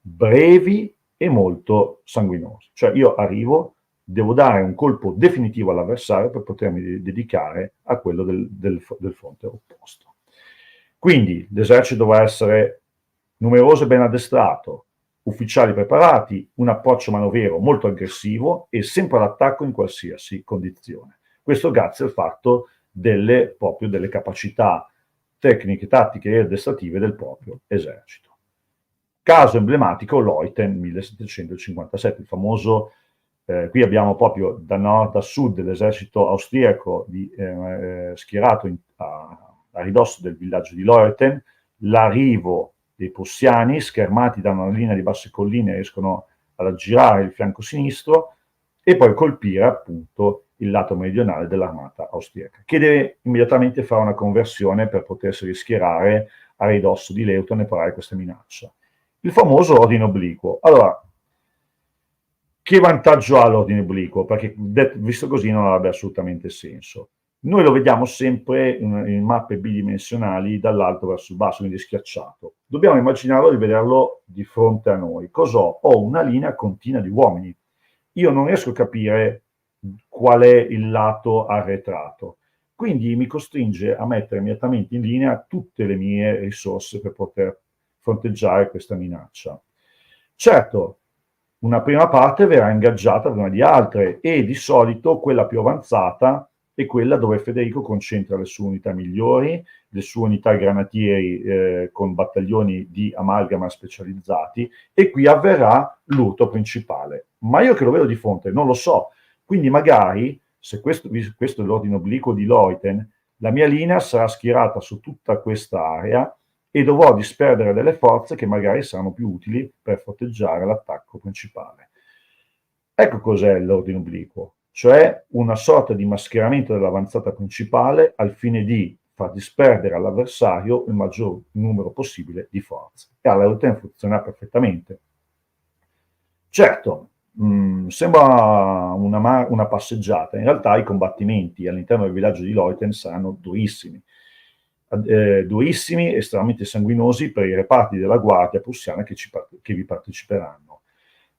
brevi e molto sanguinosi. Cioè io arrivo, devo dare un colpo definitivo all'avversario per potermi dedicare a quello del fronte opposto. Quindi l'esercito dovrà essere numeroso e ben addestrato, ufficiali preparati, un approccio manovriero molto aggressivo e sempre all'attacco in qualsiasi condizione. Questo grazie al fatto delle capacità tecniche, tattiche e addestrative del proprio esercito. Caso emblematico Leuthen 1757, il famoso, qui abbiamo proprio da nord a sud l'esercito austriaco schierato a ridosso del villaggio di Leuthen, l'arrivo dei prussiani, schermati da una linea di basse colline, riescono ad aggirare il fianco sinistro e poi colpire appunto il lato meridionale dell'armata austriaca, che deve immediatamente fare una conversione per potersi rischierare a ridosso di Leuthen e parare questa minaccia. Il famoso ordine obliquo. Allora, che vantaggio ha l'ordine obliquo? Perché visto così non avrebbe assolutamente senso. Noi lo vediamo sempre in mappe bidimensionali dall'alto verso il basso, quindi schiacciato. Dobbiamo immaginarlo di vederlo di fronte a noi. Cos'ho? Ho una linea continua di uomini. Io non riesco a capire qual è il lato arretrato. Quindi mi costringe a mettere immediatamente in linea tutte le mie risorse per poter fronteggiare questa minaccia. Certo, una prima parte verrà ingaggiata prima di altre e di solito quella più avanzata è quella dove Federico concentra le sue unità migliori, le sue unità granatieri con battaglioni di amalgama specializzati, e qui avverrà l'urto principale. Ma io che lo vedo di fronte non lo so, quindi magari, se questo è l'ordine obliquo di Leuthen, la mia linea sarà schierata su tutta questa area e dovrò disperdere delle forze che magari saranno più utili per fronteggiare l'attacco principale. Ecco cos'è l'ordine obliquo, cioè una sorta di mascheramento dell'avanzata principale al fine di far disperdere all'avversario il maggior numero possibile di forze. E alla Leuthen funziona perfettamente. Certo, sembra una passeggiata, in realtà i combattimenti all'interno del villaggio di Leuthen saranno durissimi, estremamente sanguinosi per i reparti della guardia prussiana che vi parteciperanno.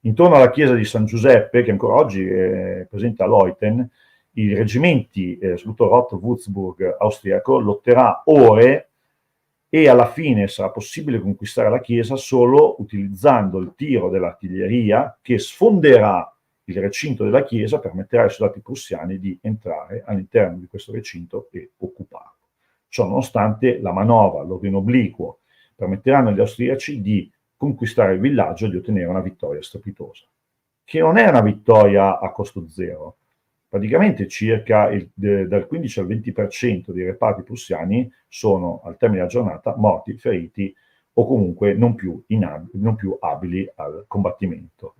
Intorno alla chiesa di San Giuseppe, che ancora oggi è presente a Leuthen, i reggimenti, soprattutto Roth-Würzburg austriaco, lotterà ore e alla fine sarà possibile conquistare la chiesa solo utilizzando il tiro dell'artiglieria che sfonderà il recinto della chiesa, permetterà ai soldati prussiani di entrare all'interno di questo recinto e occuparlo. Ciò nonostante la manovra, l'ordine obliquo, permetteranno agli austriaci di conquistare il villaggio e di ottenere una vittoria strepitosa, che non è una vittoria a costo zero. Praticamente circa dal 15 al 20% dei reparti prussiani sono, al termine della giornata, morti, feriti o comunque non più abili al combattimento.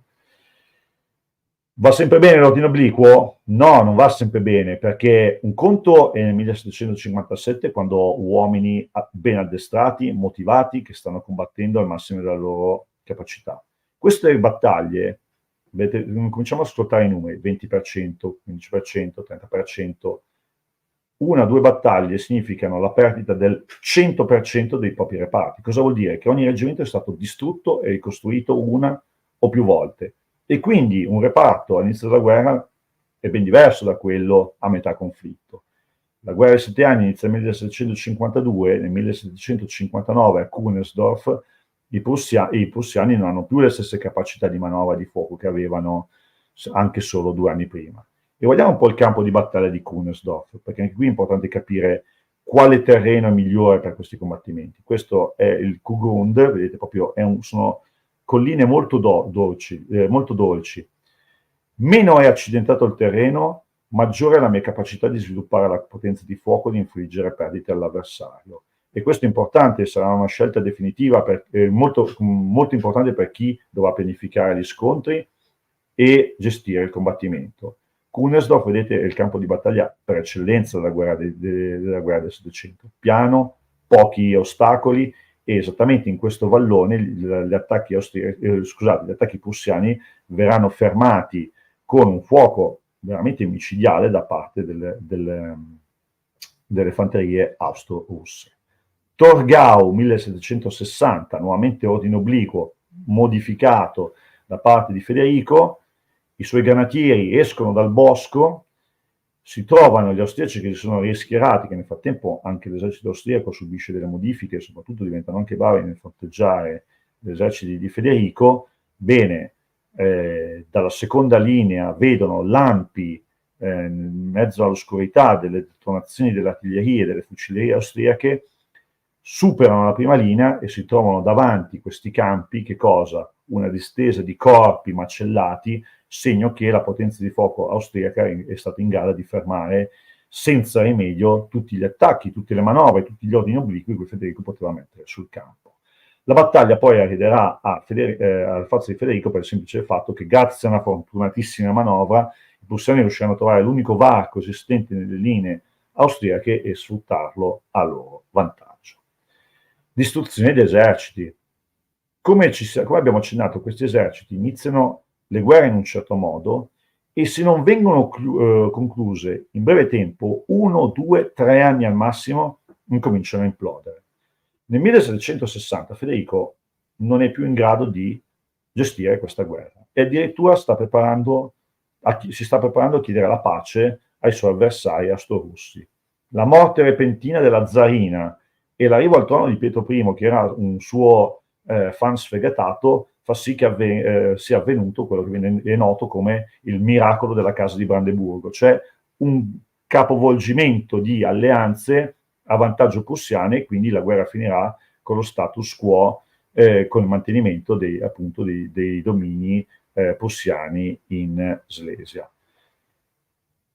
Va sempre bene l'ordine obliquo? No, non va sempre bene, perché un conto è nel 1757, quando uomini ben addestrati, motivati, che stanno combattendo al massimo della loro capacità. Queste battaglie, cominciamo a ascoltare i numeri, 20%, 15%, 30%, una o due battaglie significano la perdita del 100% dei propri reparti. Cosa vuol dire? Che ogni reggimento è stato distrutto e ricostruito una o più volte. E quindi un reparto all'inizio della guerra è ben diverso da quello a metà conflitto. La guerra dei 7 anni inizia nel 1752, nel 1759 a Kunersdorf i prussiani non hanno più le stesse capacità di manovra di fuoco che avevano anche solo 2 anni prima. E guardiamo un po' il campo di battaglia di Kunersdorf, perché anche qui è importante capire quale terreno è migliore per questi combattimenti. Questo è il Kugrund, vedete proprio, sono colline molto dolci. Meno è accidentato il terreno, maggiore è la mia capacità di sviluppare la potenza di fuoco e di infliggere perdite all'avversario. E questo è importante, sarà una scelta definitiva, molto, molto importante per chi dovrà pianificare gli scontri e gestire il combattimento. Kunersdorf, vedete, è il campo di battaglia per eccellenza della guerra del Settecento. Piano, pochi ostacoli, e esattamente in questo vallone gli attacchi prussiani verranno fermati con un fuoco veramente micidiale da parte delle fanterie austro-russe. Torgau 1760, nuovamente ordine obliquo modificato da parte di Federico, i suoi granatieri escono dal bosco, si trovano gli austriaci che si sono rischierati, che nel frattempo anche l'esercito austriaco subisce delle modifiche e soprattutto diventano anche bravi nel fronteggiare gli eserciti di Federico. Bene, dalla seconda linea vedono lampi in mezzo all'oscurità delle detonazioni delle artiglierie e delle fucilerie austriache, superano la prima linea e si trovano davanti questi campi, che cosa? Una distesa di corpi macellati, segno che la potenza di fuoco austriaca è stata in grado di fermare senza rimedio tutti gli attacchi, tutte le manovre, tutti gli ordini obliqui che Federico poteva mettere sul campo. La battaglia poi arriverà alle forze di Federico per il semplice fatto che, grazie a una fortunatissima manovra, i prussiani riusciranno a trovare l'unico varco esistente nelle linee austriache e sfruttarlo a loro vantaggio. Distruzione di eserciti. Come abbiamo accennato, questi eserciti iniziano le guerre in un certo modo e se non vengono concluse in breve tempo, 1, 2, 3 anni al massimo, incominciano a implodere. Nel 1760 Federico non è più in grado di gestire questa guerra e addirittura si sta preparando a chiedere la pace ai suoi avversari austro-russi. La morte repentina della zarina e l'arrivo al trono di Pietro I, che era un suo fan sfegatato, fa sì che sia avvenuto quello che è noto come il miracolo della casa di Brandeburgo, cioè un capovolgimento di alleanze a vantaggio prussiano, e quindi la guerra finirà con lo status quo, con il mantenimento dei domini prussiani in Slesia.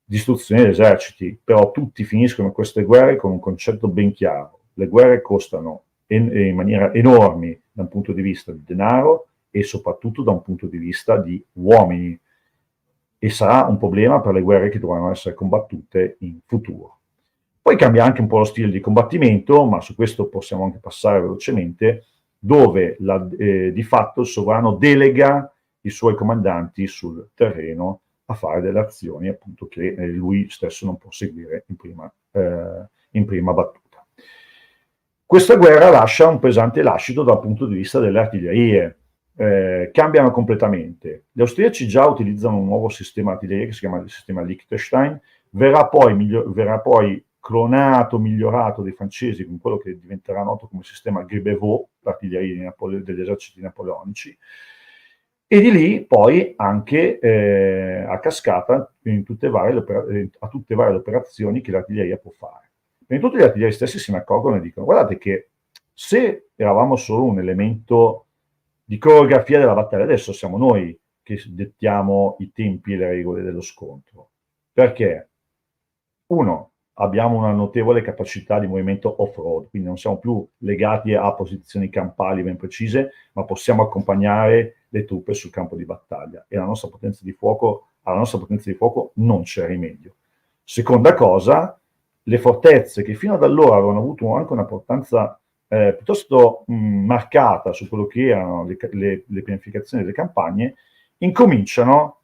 Distruzione degli eserciti, però tutti finiscono queste guerre con un concetto ben chiaro: le guerre costano in maniera enorme da un punto di vista di denaro e soprattutto da un punto di vista di uomini, e sarà un problema per le guerre che dovranno essere combattute in futuro. Poi cambia anche un po' lo stile di combattimento, ma su questo possiamo anche passare velocemente, dove di fatto il sovrano delega i suoi comandanti sul terreno a fare delle azioni appunto che lui stesso non può seguire in prima battuta. Questa guerra lascia un pesante lascito dal punto di vista delle artiglierie. cambiano completamente. Gli austriaci già utilizzano un nuovo sistema artiglieria che si chiama il sistema Liechtenstein, verrà poi clonato, migliorato dai francesi con quello che diventerà noto come sistema Gribeauer, l'artiglieria degli eserciti napoleonici, e di lì poi anche a cascata a tutte e varie le operazioni che l'artiglieria può fare. Prima di tutto gli artiglieri stessi se ne accorgono e dicono: guardate che se eravamo solo un elemento di coreografia della battaglia, adesso siamo noi che dettiamo i tempi e le regole dello scontro. Perché? Uno, abbiamo una notevole capacità di movimento off-road, quindi non siamo più legati a posizioni campali ben precise, ma possiamo accompagnare le truppe sul campo di battaglia e alla nostra potenza di fuoco non c'è rimedio. Seconda cosa, le fortezze che fino ad allora avevano avuto anche una importanza piuttosto marcata su quello che erano le pianificazioni delle campagne, incominciano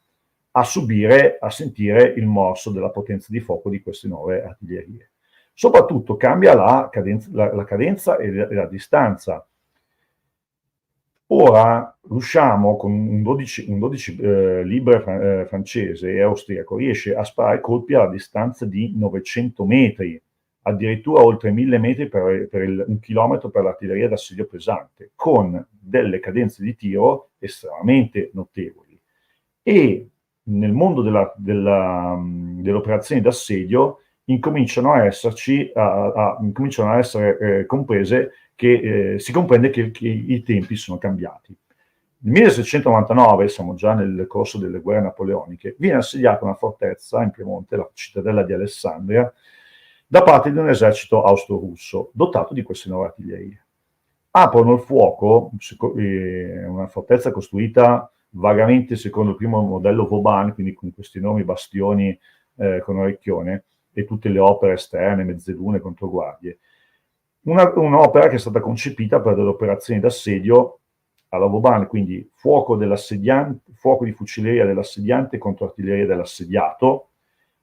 a sentire il morso della potenza di fuoco di queste nuove artiglierie. Soprattutto cambia la cadenza e la distanza. Ora riusciamo con un 12 Libre francese e austriaco, riesce a sparare colpi alla distanza di 900 metri, addirittura oltre 1000 metri per 1 chilometro per l'artiglieria d'assedio pesante, con delle cadenze di tiro estremamente notevoli. E nel mondo delle operazioni d'assedio incominciano a essere comprese che si comprende che i tempi sono cambiati. Nel 1699, siamo già nel corso delle guerre napoleoniche, viene assediata una fortezza in Piemonte, la cittadella di Alessandria, da parte di un esercito austro-russo dotato di queste nuove artiglierie. Aprono il fuoco, una fortezza costruita vagamente secondo il primo modello Vauban, quindi con questi enormi bastioni con orecchione e tutte le opere esterne, mezzelune, controguardie. Un'opera che è stata concepita per delle operazioni d'assedio alla Vauban, quindi fuoco di fucileria dell'assediante contro artiglieria dell'assediato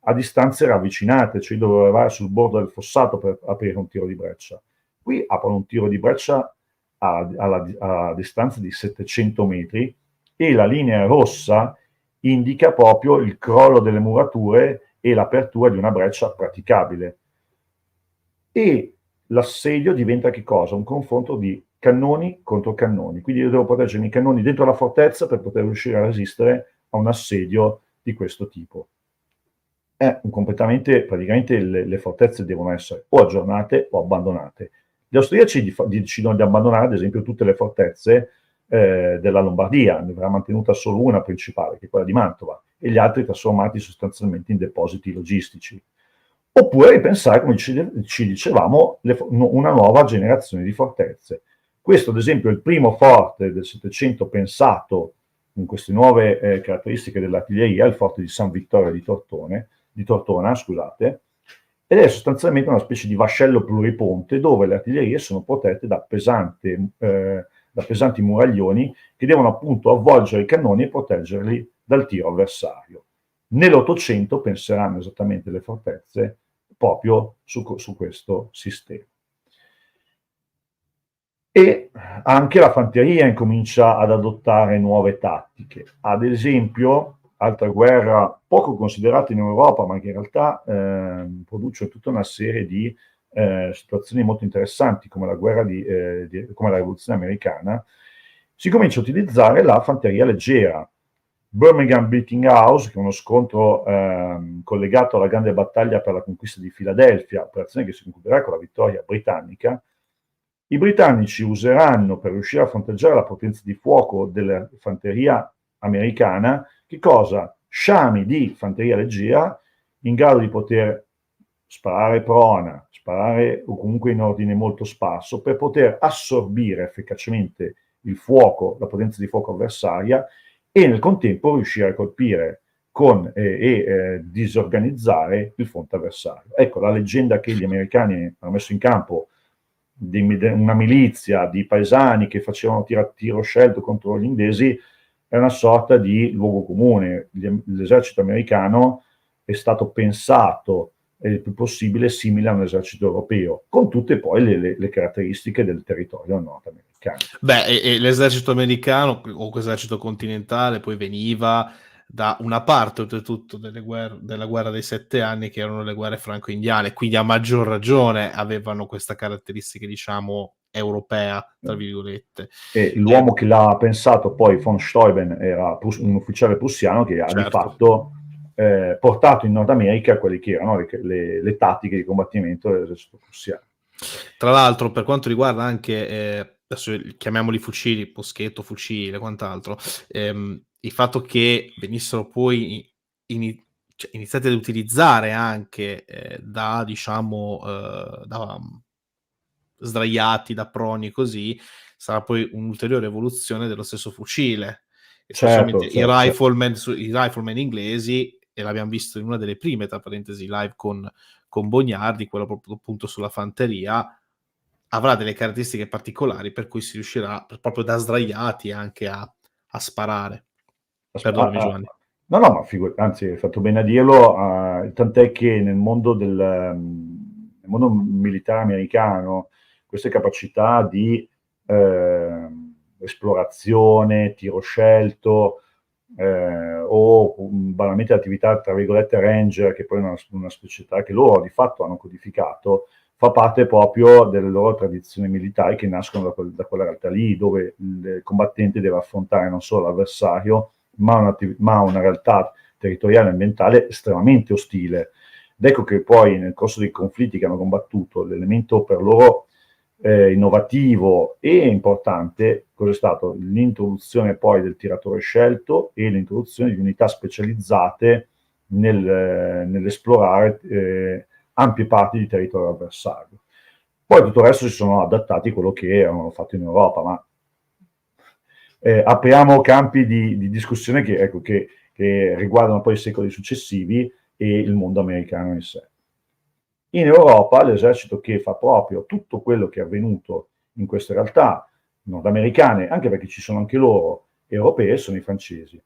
a distanze ravvicinate, cioè doveva arrivare sul bordo del fossato per aprire un tiro di breccia. Qui aprono un tiro di breccia a distanza di 700 metri e la linea rossa indica proprio il crollo delle murature e l'apertura di una breccia praticabile. E l'assedio diventa che cosa? Un confronto di cannoni contro cannoni. Quindi io devo proteggermi i cannoni dentro la fortezza per poter riuscire a resistere a un assedio di questo tipo. Praticamente le fortezze devono essere o aggiornate o abbandonate. Gli austriaci decidono di abbandonare, ad esempio, tutte le fortezze della Lombardia, ne verrà mantenuta solo una principale, che è quella di Mantova, e gli altri trasformati sostanzialmente in depositi logistici. Oppure ripensare, come ci dicevamo, una nuova generazione di fortezze. Questo, ad esempio, è il primo forte del Settecento pensato con queste nuove caratteristiche dell'artiglieria, il forte di San Vittorio di Tortona, ed è sostanzialmente una specie di vascello pluriponte dove le artiglierie sono protette da pesanti muraglioni che devono appunto avvolgere i cannoni e proteggerli dal tiro avversario. Nell'Ottocento penseranno esattamente le fortezze proprio su questo sistema. E anche la fanteria incomincia ad adottare nuove tattiche. Ad esempio, altra guerra poco considerata in Europa, ma che in realtà produce tutta una serie di situazioni molto interessanti, come la guerra come la rivoluzione americana, si comincia a utilizzare la fanteria leggera. Birmingham Beating House, che è uno scontro collegato alla grande battaglia per la conquista di Filadelfia, operazione che si concluderà con la vittoria britannica. I britannici useranno, per riuscire a fronteggiare la potenza di fuoco della fanteria americana, che cosa? Sciami di fanteria leggera in grado di poter sparare prona, sparare o comunque in ordine molto sparso, per poter assorbire efficacemente il fuoco, la potenza di fuoco avversaria, e nel contempo riuscire a colpire e disorganizzare il fronte avversario. Ecco, la leggenda che gli americani hanno messo in campo di una milizia di paesani che facevano tiro scelto contro gli inglesi è una sorta di luogo comune. L'esercito americano è stato pensato il più possibile simile a un esercito europeo, con tutte poi le caratteristiche del territorio nordamericano. Beh, e l'esercito americano o l'esercito continentale poi veniva da una parte, oltretutto, della guerra dei 7 anni, che erano le guerre franco-indiane, quindi a maggior ragione avevano questa caratteristica, diciamo, europea, tra virgolette. E l'uomo che l'ha pensato poi, von Steuben, era un ufficiale prussiano che ha di fatto portato in Nord America quelle che erano le tattiche di combattimento dell'esercito prussiano. Tra l'altro, per quanto riguarda anche, adesso chiamiamoli fucili, moschetto, fucile, quant'altro, il fatto che venissero poi iniziati ad utilizzare anche da, diciamo, da sdraiati, da proni, così, sarà poi un'ulteriore evoluzione dello stesso fucile, e specialmente i rifleman inglesi, e l'abbiamo visto in una delle prime, tra parentesi, live con Bognardi, quello proprio appunto sulla fanteria, avrà delle caratteristiche particolari per cui si riuscirà proprio da sdraiati anche a sparare. Perdonami, Giovanni. No, ma anzi, hai fatto bene a dirlo, tant'è che nel mondo militare americano queste capacità di esplorazione, tiro scelto, o banalmente attività tra virgolette ranger, che poi è una specialità che loro di fatto hanno codificato, fa parte proprio delle loro tradizioni militari che nascono da quella realtà lì, dove il combattente deve affrontare non solo l'avversario, ma una realtà territoriale e ambientale estremamente ostile. Ed ecco che poi nel corso dei conflitti che hanno combattuto, l'elemento per loro innovativo e importante cos'è stato? L'introduzione poi del tiratore scelto e l'introduzione di unità specializzate nell'esplorare ampie parti di territorio avversario. Poi tutto il resto si sono adattati a quello che avevano fatto in Europa, ma apriamo campi di discussione che riguardano poi i secoli successivi e il mondo americano in sé. In Europa l'esercito che fa proprio tutto quello che è avvenuto in queste realtà nordamericane, anche perché ci sono anche loro, europee, sono i francesi.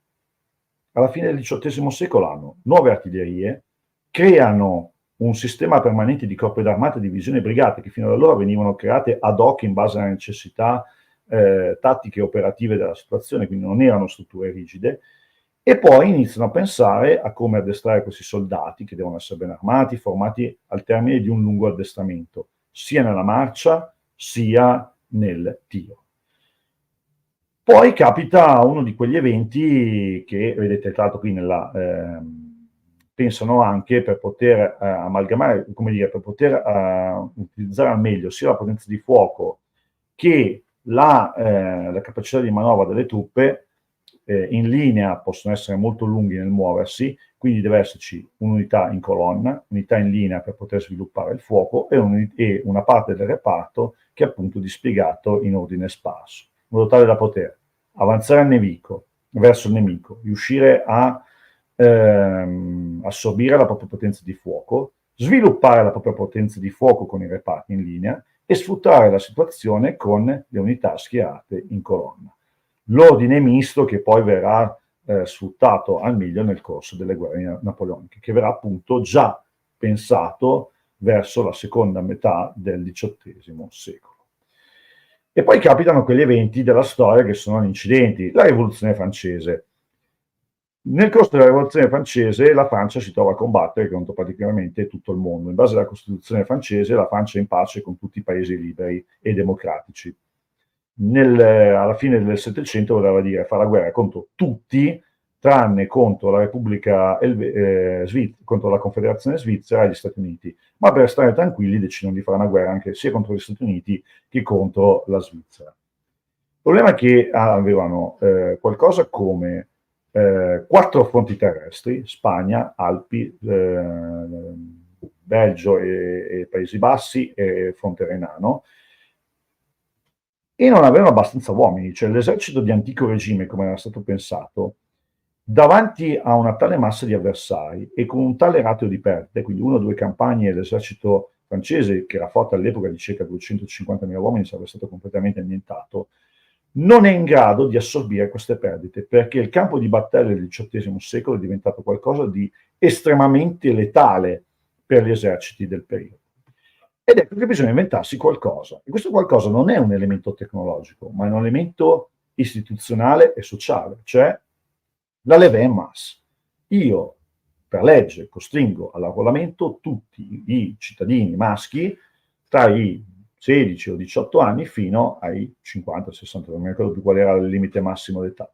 Alla fine del XVIII secolo hanno nuove artiglierie, creano un sistema permanente di corpi d'armata, divisioni e brigate che fino ad allora venivano create ad hoc in base alle necessità tattiche e operative della situazione, quindi non erano strutture rigide, e poi iniziano a pensare a come addestrare questi soldati che devono essere ben armati, formati al termine di un lungo addestramento, sia nella marcia sia nel tiro. Poi capita uno di quegli eventi che, vedete, tra l'altro qui pensano anche per poter amalgamare, come dire, per poter utilizzare al meglio sia la potenza di fuoco che la capacità di manovra delle truppe. In linea possono essere molto lunghi nel muoversi, quindi deve esserci un'unità in colonna, unità in linea per poter sviluppare il fuoco e una parte del reparto che è appunto dispiegato in ordine sparso, in modo tale da poter avanzare verso il nemico, riuscire a assorbire la propria potenza di fuoco, sviluppare la propria potenza di fuoco con i reparti in linea e sfruttare la situazione con le unità schierate in colonna. L'ordine misto che poi verrà sfruttato al meglio nel corso delle guerre napoleoniche, che verrà appunto già pensato verso la seconda metà del XVIII secolo. E poi capitano quegli eventi della storia che sono gli incidenti. La Rivoluzione francese. Nel corso della Rivoluzione francese la Francia si trova a combattere contro praticamente tutto il mondo. In base alla Costituzione francese la Francia è in pace con tutti i paesi liberi e democratici. Alla fine del Settecento voleva dire fare la guerra contro tutti, tranne contro la Repubblica contro la Confederazione Svizzera e gli Stati Uniti. Ma per stare tranquilli decidono di fare una guerra anche sia contro gli Stati Uniti che contro la Svizzera. Il problema è che avevano qualcosa come 4 fronti terrestri: Spagna, Alpi, Belgio e Paesi Bassi e fronte renano, e non avevano abbastanza uomini, cioè l'esercito di antico regime, come era stato pensato, davanti a una tale massa di avversari e con un tale ratio di perdite, quindi 1 o 2 campagne, l'esercito francese, che era forte all'epoca di circa 250.000 uomini, sarebbe stato completamente annientato, non è in grado di assorbire queste perdite, perché il campo di battaglia del XVIII secolo è diventato qualcosa di estremamente letale per gli eserciti del periodo. Ed ecco che bisogna inventarsi qualcosa. E questo qualcosa non è un elemento tecnologico, ma è un elemento istituzionale e sociale, cioè la leva en masse. Io, per legge, costringo all'arruolamento tutti i cittadini maschi tra i 16 o 18 anni fino ai 50-60, non mi ricordo più qual era il limite massimo d'età.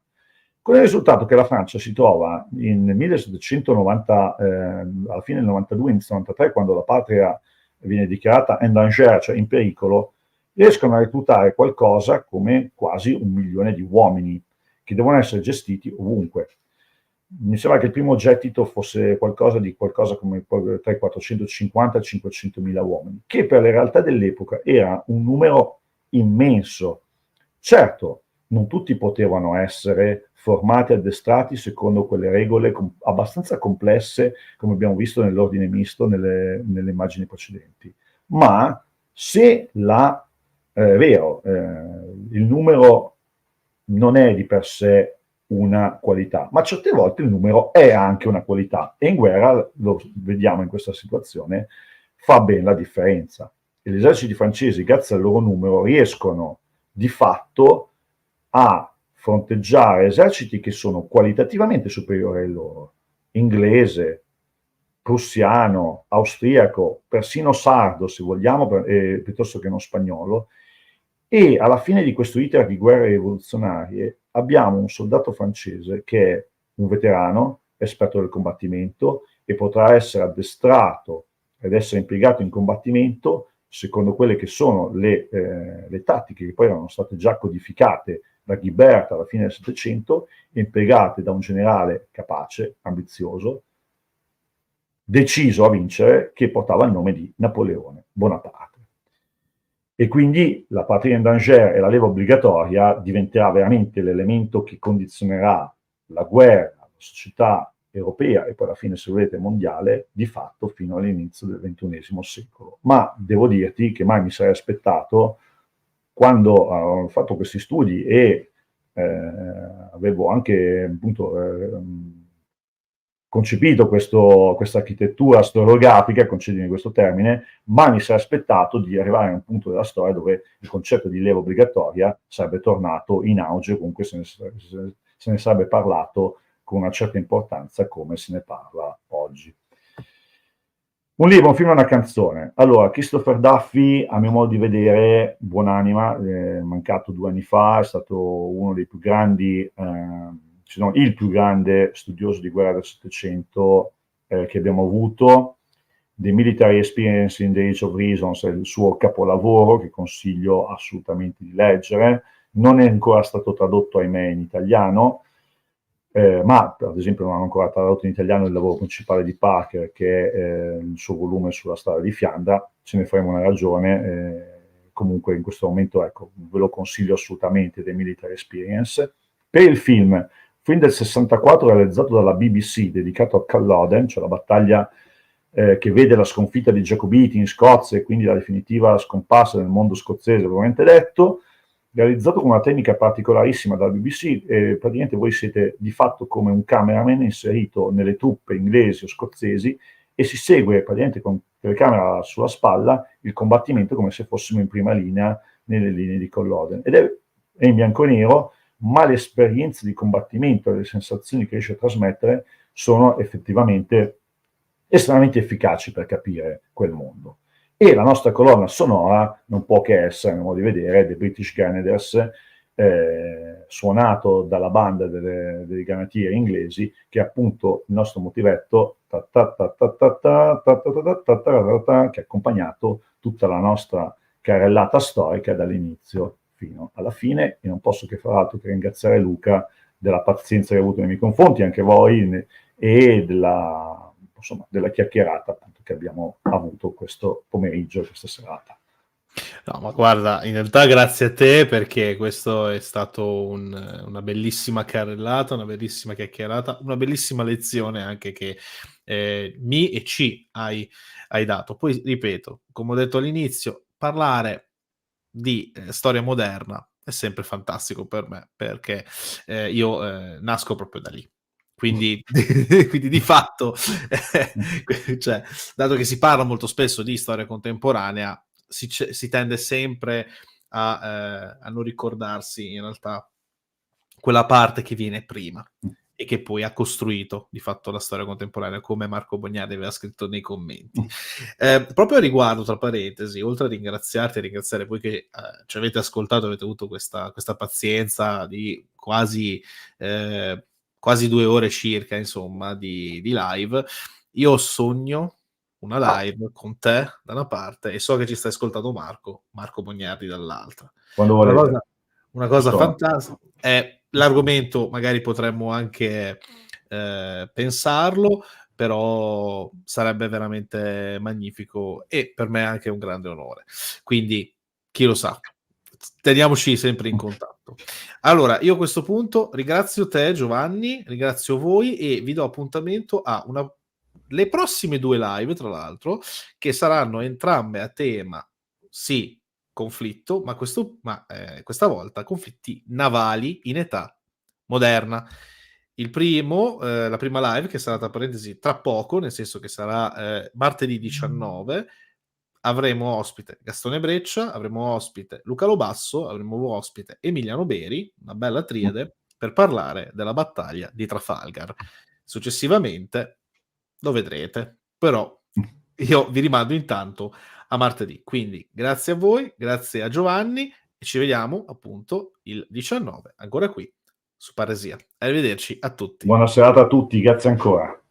Con il risultato che la Francia si trova nel 1790, alla fine del 92, inizio 93, quando la patria viene dichiarata en danger, cioè in pericolo, riescono a reclutare qualcosa come quasi 1 milione di uomini che devono essere gestiti ovunque. Mi sembra che il primo gettito fosse qualcosa come tra i 450 e i 500 mila uomini, che per le realtà dell'epoca era un numero immenso. Certo, non tutti potevano essere formati e addestrati secondo quelle regole abbastanza complesse, come abbiamo visto nell'ordine misto nelle immagini precedenti. Ma se il numero non è di per sé una qualità, ma certe volte il numero è anche una qualità, e in guerra, lo vediamo in questa situazione, fa ben la differenza. E gli eserciti francesi, grazie al loro numero, riescono di fatto a fronteggiare eserciti che sono qualitativamente superiori ai loro, inglese, prussiano, austriaco, persino sardo, se vogliamo, piuttosto che non spagnolo. E alla fine di questo iter di guerre rivoluzionarie abbiamo un soldato francese che è un veterano, esperto del combattimento, e potrà essere addestrato ed essere impiegato in combattimento secondo quelle che sono le tattiche che poi erano state già codificate da Ghibert alla fine del Settecento, impiegate da un generale capace, ambizioso, deciso a vincere, che portava il nome di Napoleone Bonaparte. E quindi la patria in danger e la leva obbligatoria diventerà veramente l'elemento che condizionerà la guerra, la società europea e poi alla fine, se volete, mondiale, di fatto fino all'inizio del XXI secolo. Ma devo dirti che mai mi sarei aspettato, quando ho fatto questi studi e avevo anche appunto concepito questa architettura storiografica, concedimi questo termine, ma mi sarei aspettato di arrivare a un punto della storia dove il concetto di leva obbligatoria sarebbe tornato in auge, comunque se ne sarebbe parlato con una certa importanza come se ne parla oggi. Un libro, un film e una canzone. Allora, Christopher Duffy, a mio modo di vedere, buonanima, mancato 2 anni fa, è stato uno dei più grandi, il più grande studioso di guerra del Settecento che abbiamo avuto. The Military Experience in the Age of Reasons è il suo capolavoro che consiglio assolutamente di leggere. Non è ancora stato tradotto, ahimè, in italiano, ma ad esempio non hanno ancora tradotto in italiano il lavoro principale di Parker, che è il suo volume sulla storia di Fiandra. Ce ne faremo una ragione. Comunque in questo momento, ecco, ve lo consiglio assolutamente, The Military Experience. Per il film del 64 realizzato dalla BBC, dedicato a Culloden, cioè la battaglia che vede la sconfitta dei Giacobiti in Scozia e quindi la definitiva scomparsa del mondo scozzese, propriamente detto, realizzato con una tecnica particolarissima dalla BBC, praticamente voi siete di fatto come un cameraman inserito nelle truppe inglesi o scozzesi e si segue praticamente con telecamera sulla spalla il combattimento come se fossimo in prima linea nelle linee di Culloden. Ed è in bianco e nero, ma le esperienze di combattimento e le sensazioni che riesce a trasmettere sono effettivamente estremamente efficaci per capire quel mondo. E la nostra colonna sonora non può che essere, a mio modo di vedere, The British Grenadiers, suonato dalla banda dei granatieri inglesi, che è appunto il nostro motivetto che ha accompagnato tutta la nostra carrellata storica dall'inizio fino alla fine. E non posso che far altro che ringraziare Luca della pazienza che ha avuto nei miei confronti, anche voi, e della chiacchierata appunto che abbiamo avuto questo pomeriggio, questa serata. No, ma guarda, in realtà grazie a te, perché questo è stato una bellissima carrellata, una bellissima chiacchierata, una bellissima lezione anche che mi e ci hai dato. Poi, ripeto, come ho detto all'inizio, parlare di storia moderna è sempre fantastico per me, perché io nasco proprio da lì. Quindi, quindi di fatto, cioè, dato che si parla molto spesso di storia contemporanea, si tende sempre a non ricordarsi in realtà quella parte che viene prima e che poi ha costruito di fatto la storia contemporanea, come Marco Bognardi aveva scritto nei commenti. Proprio a riguardo, tra parentesi, oltre a ringraziarti e ringraziare voi che ci avete ascoltato, avete avuto questa pazienza di quasi 2 ore circa, insomma, di live, io sogno una live con te da una parte e so che ci stai ascoltando Marco Bognardi dall'altra. Quando Una volete. cosa, una cosa fantastica. L'argomento magari potremmo anche pensarlo, però sarebbe veramente magnifico e per me anche un grande onore. Quindi, chi lo sa, teniamoci sempre in contatto. Allora, io a questo punto ringrazio te, Giovanni, ringrazio voi e vi do appuntamento a le prossime 2 live, tra l'altro, che saranno entrambe a tema, sì, conflitto, ma questa volta conflitti navali in età moderna. La prima live, che sarà tra parentesi tra poco, nel senso che sarà martedì 19, avremo ospite Gastone Breccia, avremo ospite Luca Lobasso, avremo ospite Emiliano Beri, una bella triade, per parlare della battaglia di Trafalgar. Successivamente lo vedrete, però io vi rimando intanto a martedì. Quindi grazie a voi, grazie a Giovanni e ci vediamo appunto il 19, ancora qui su Paresia. Arrivederci a tutti. Buona serata a tutti, grazie ancora.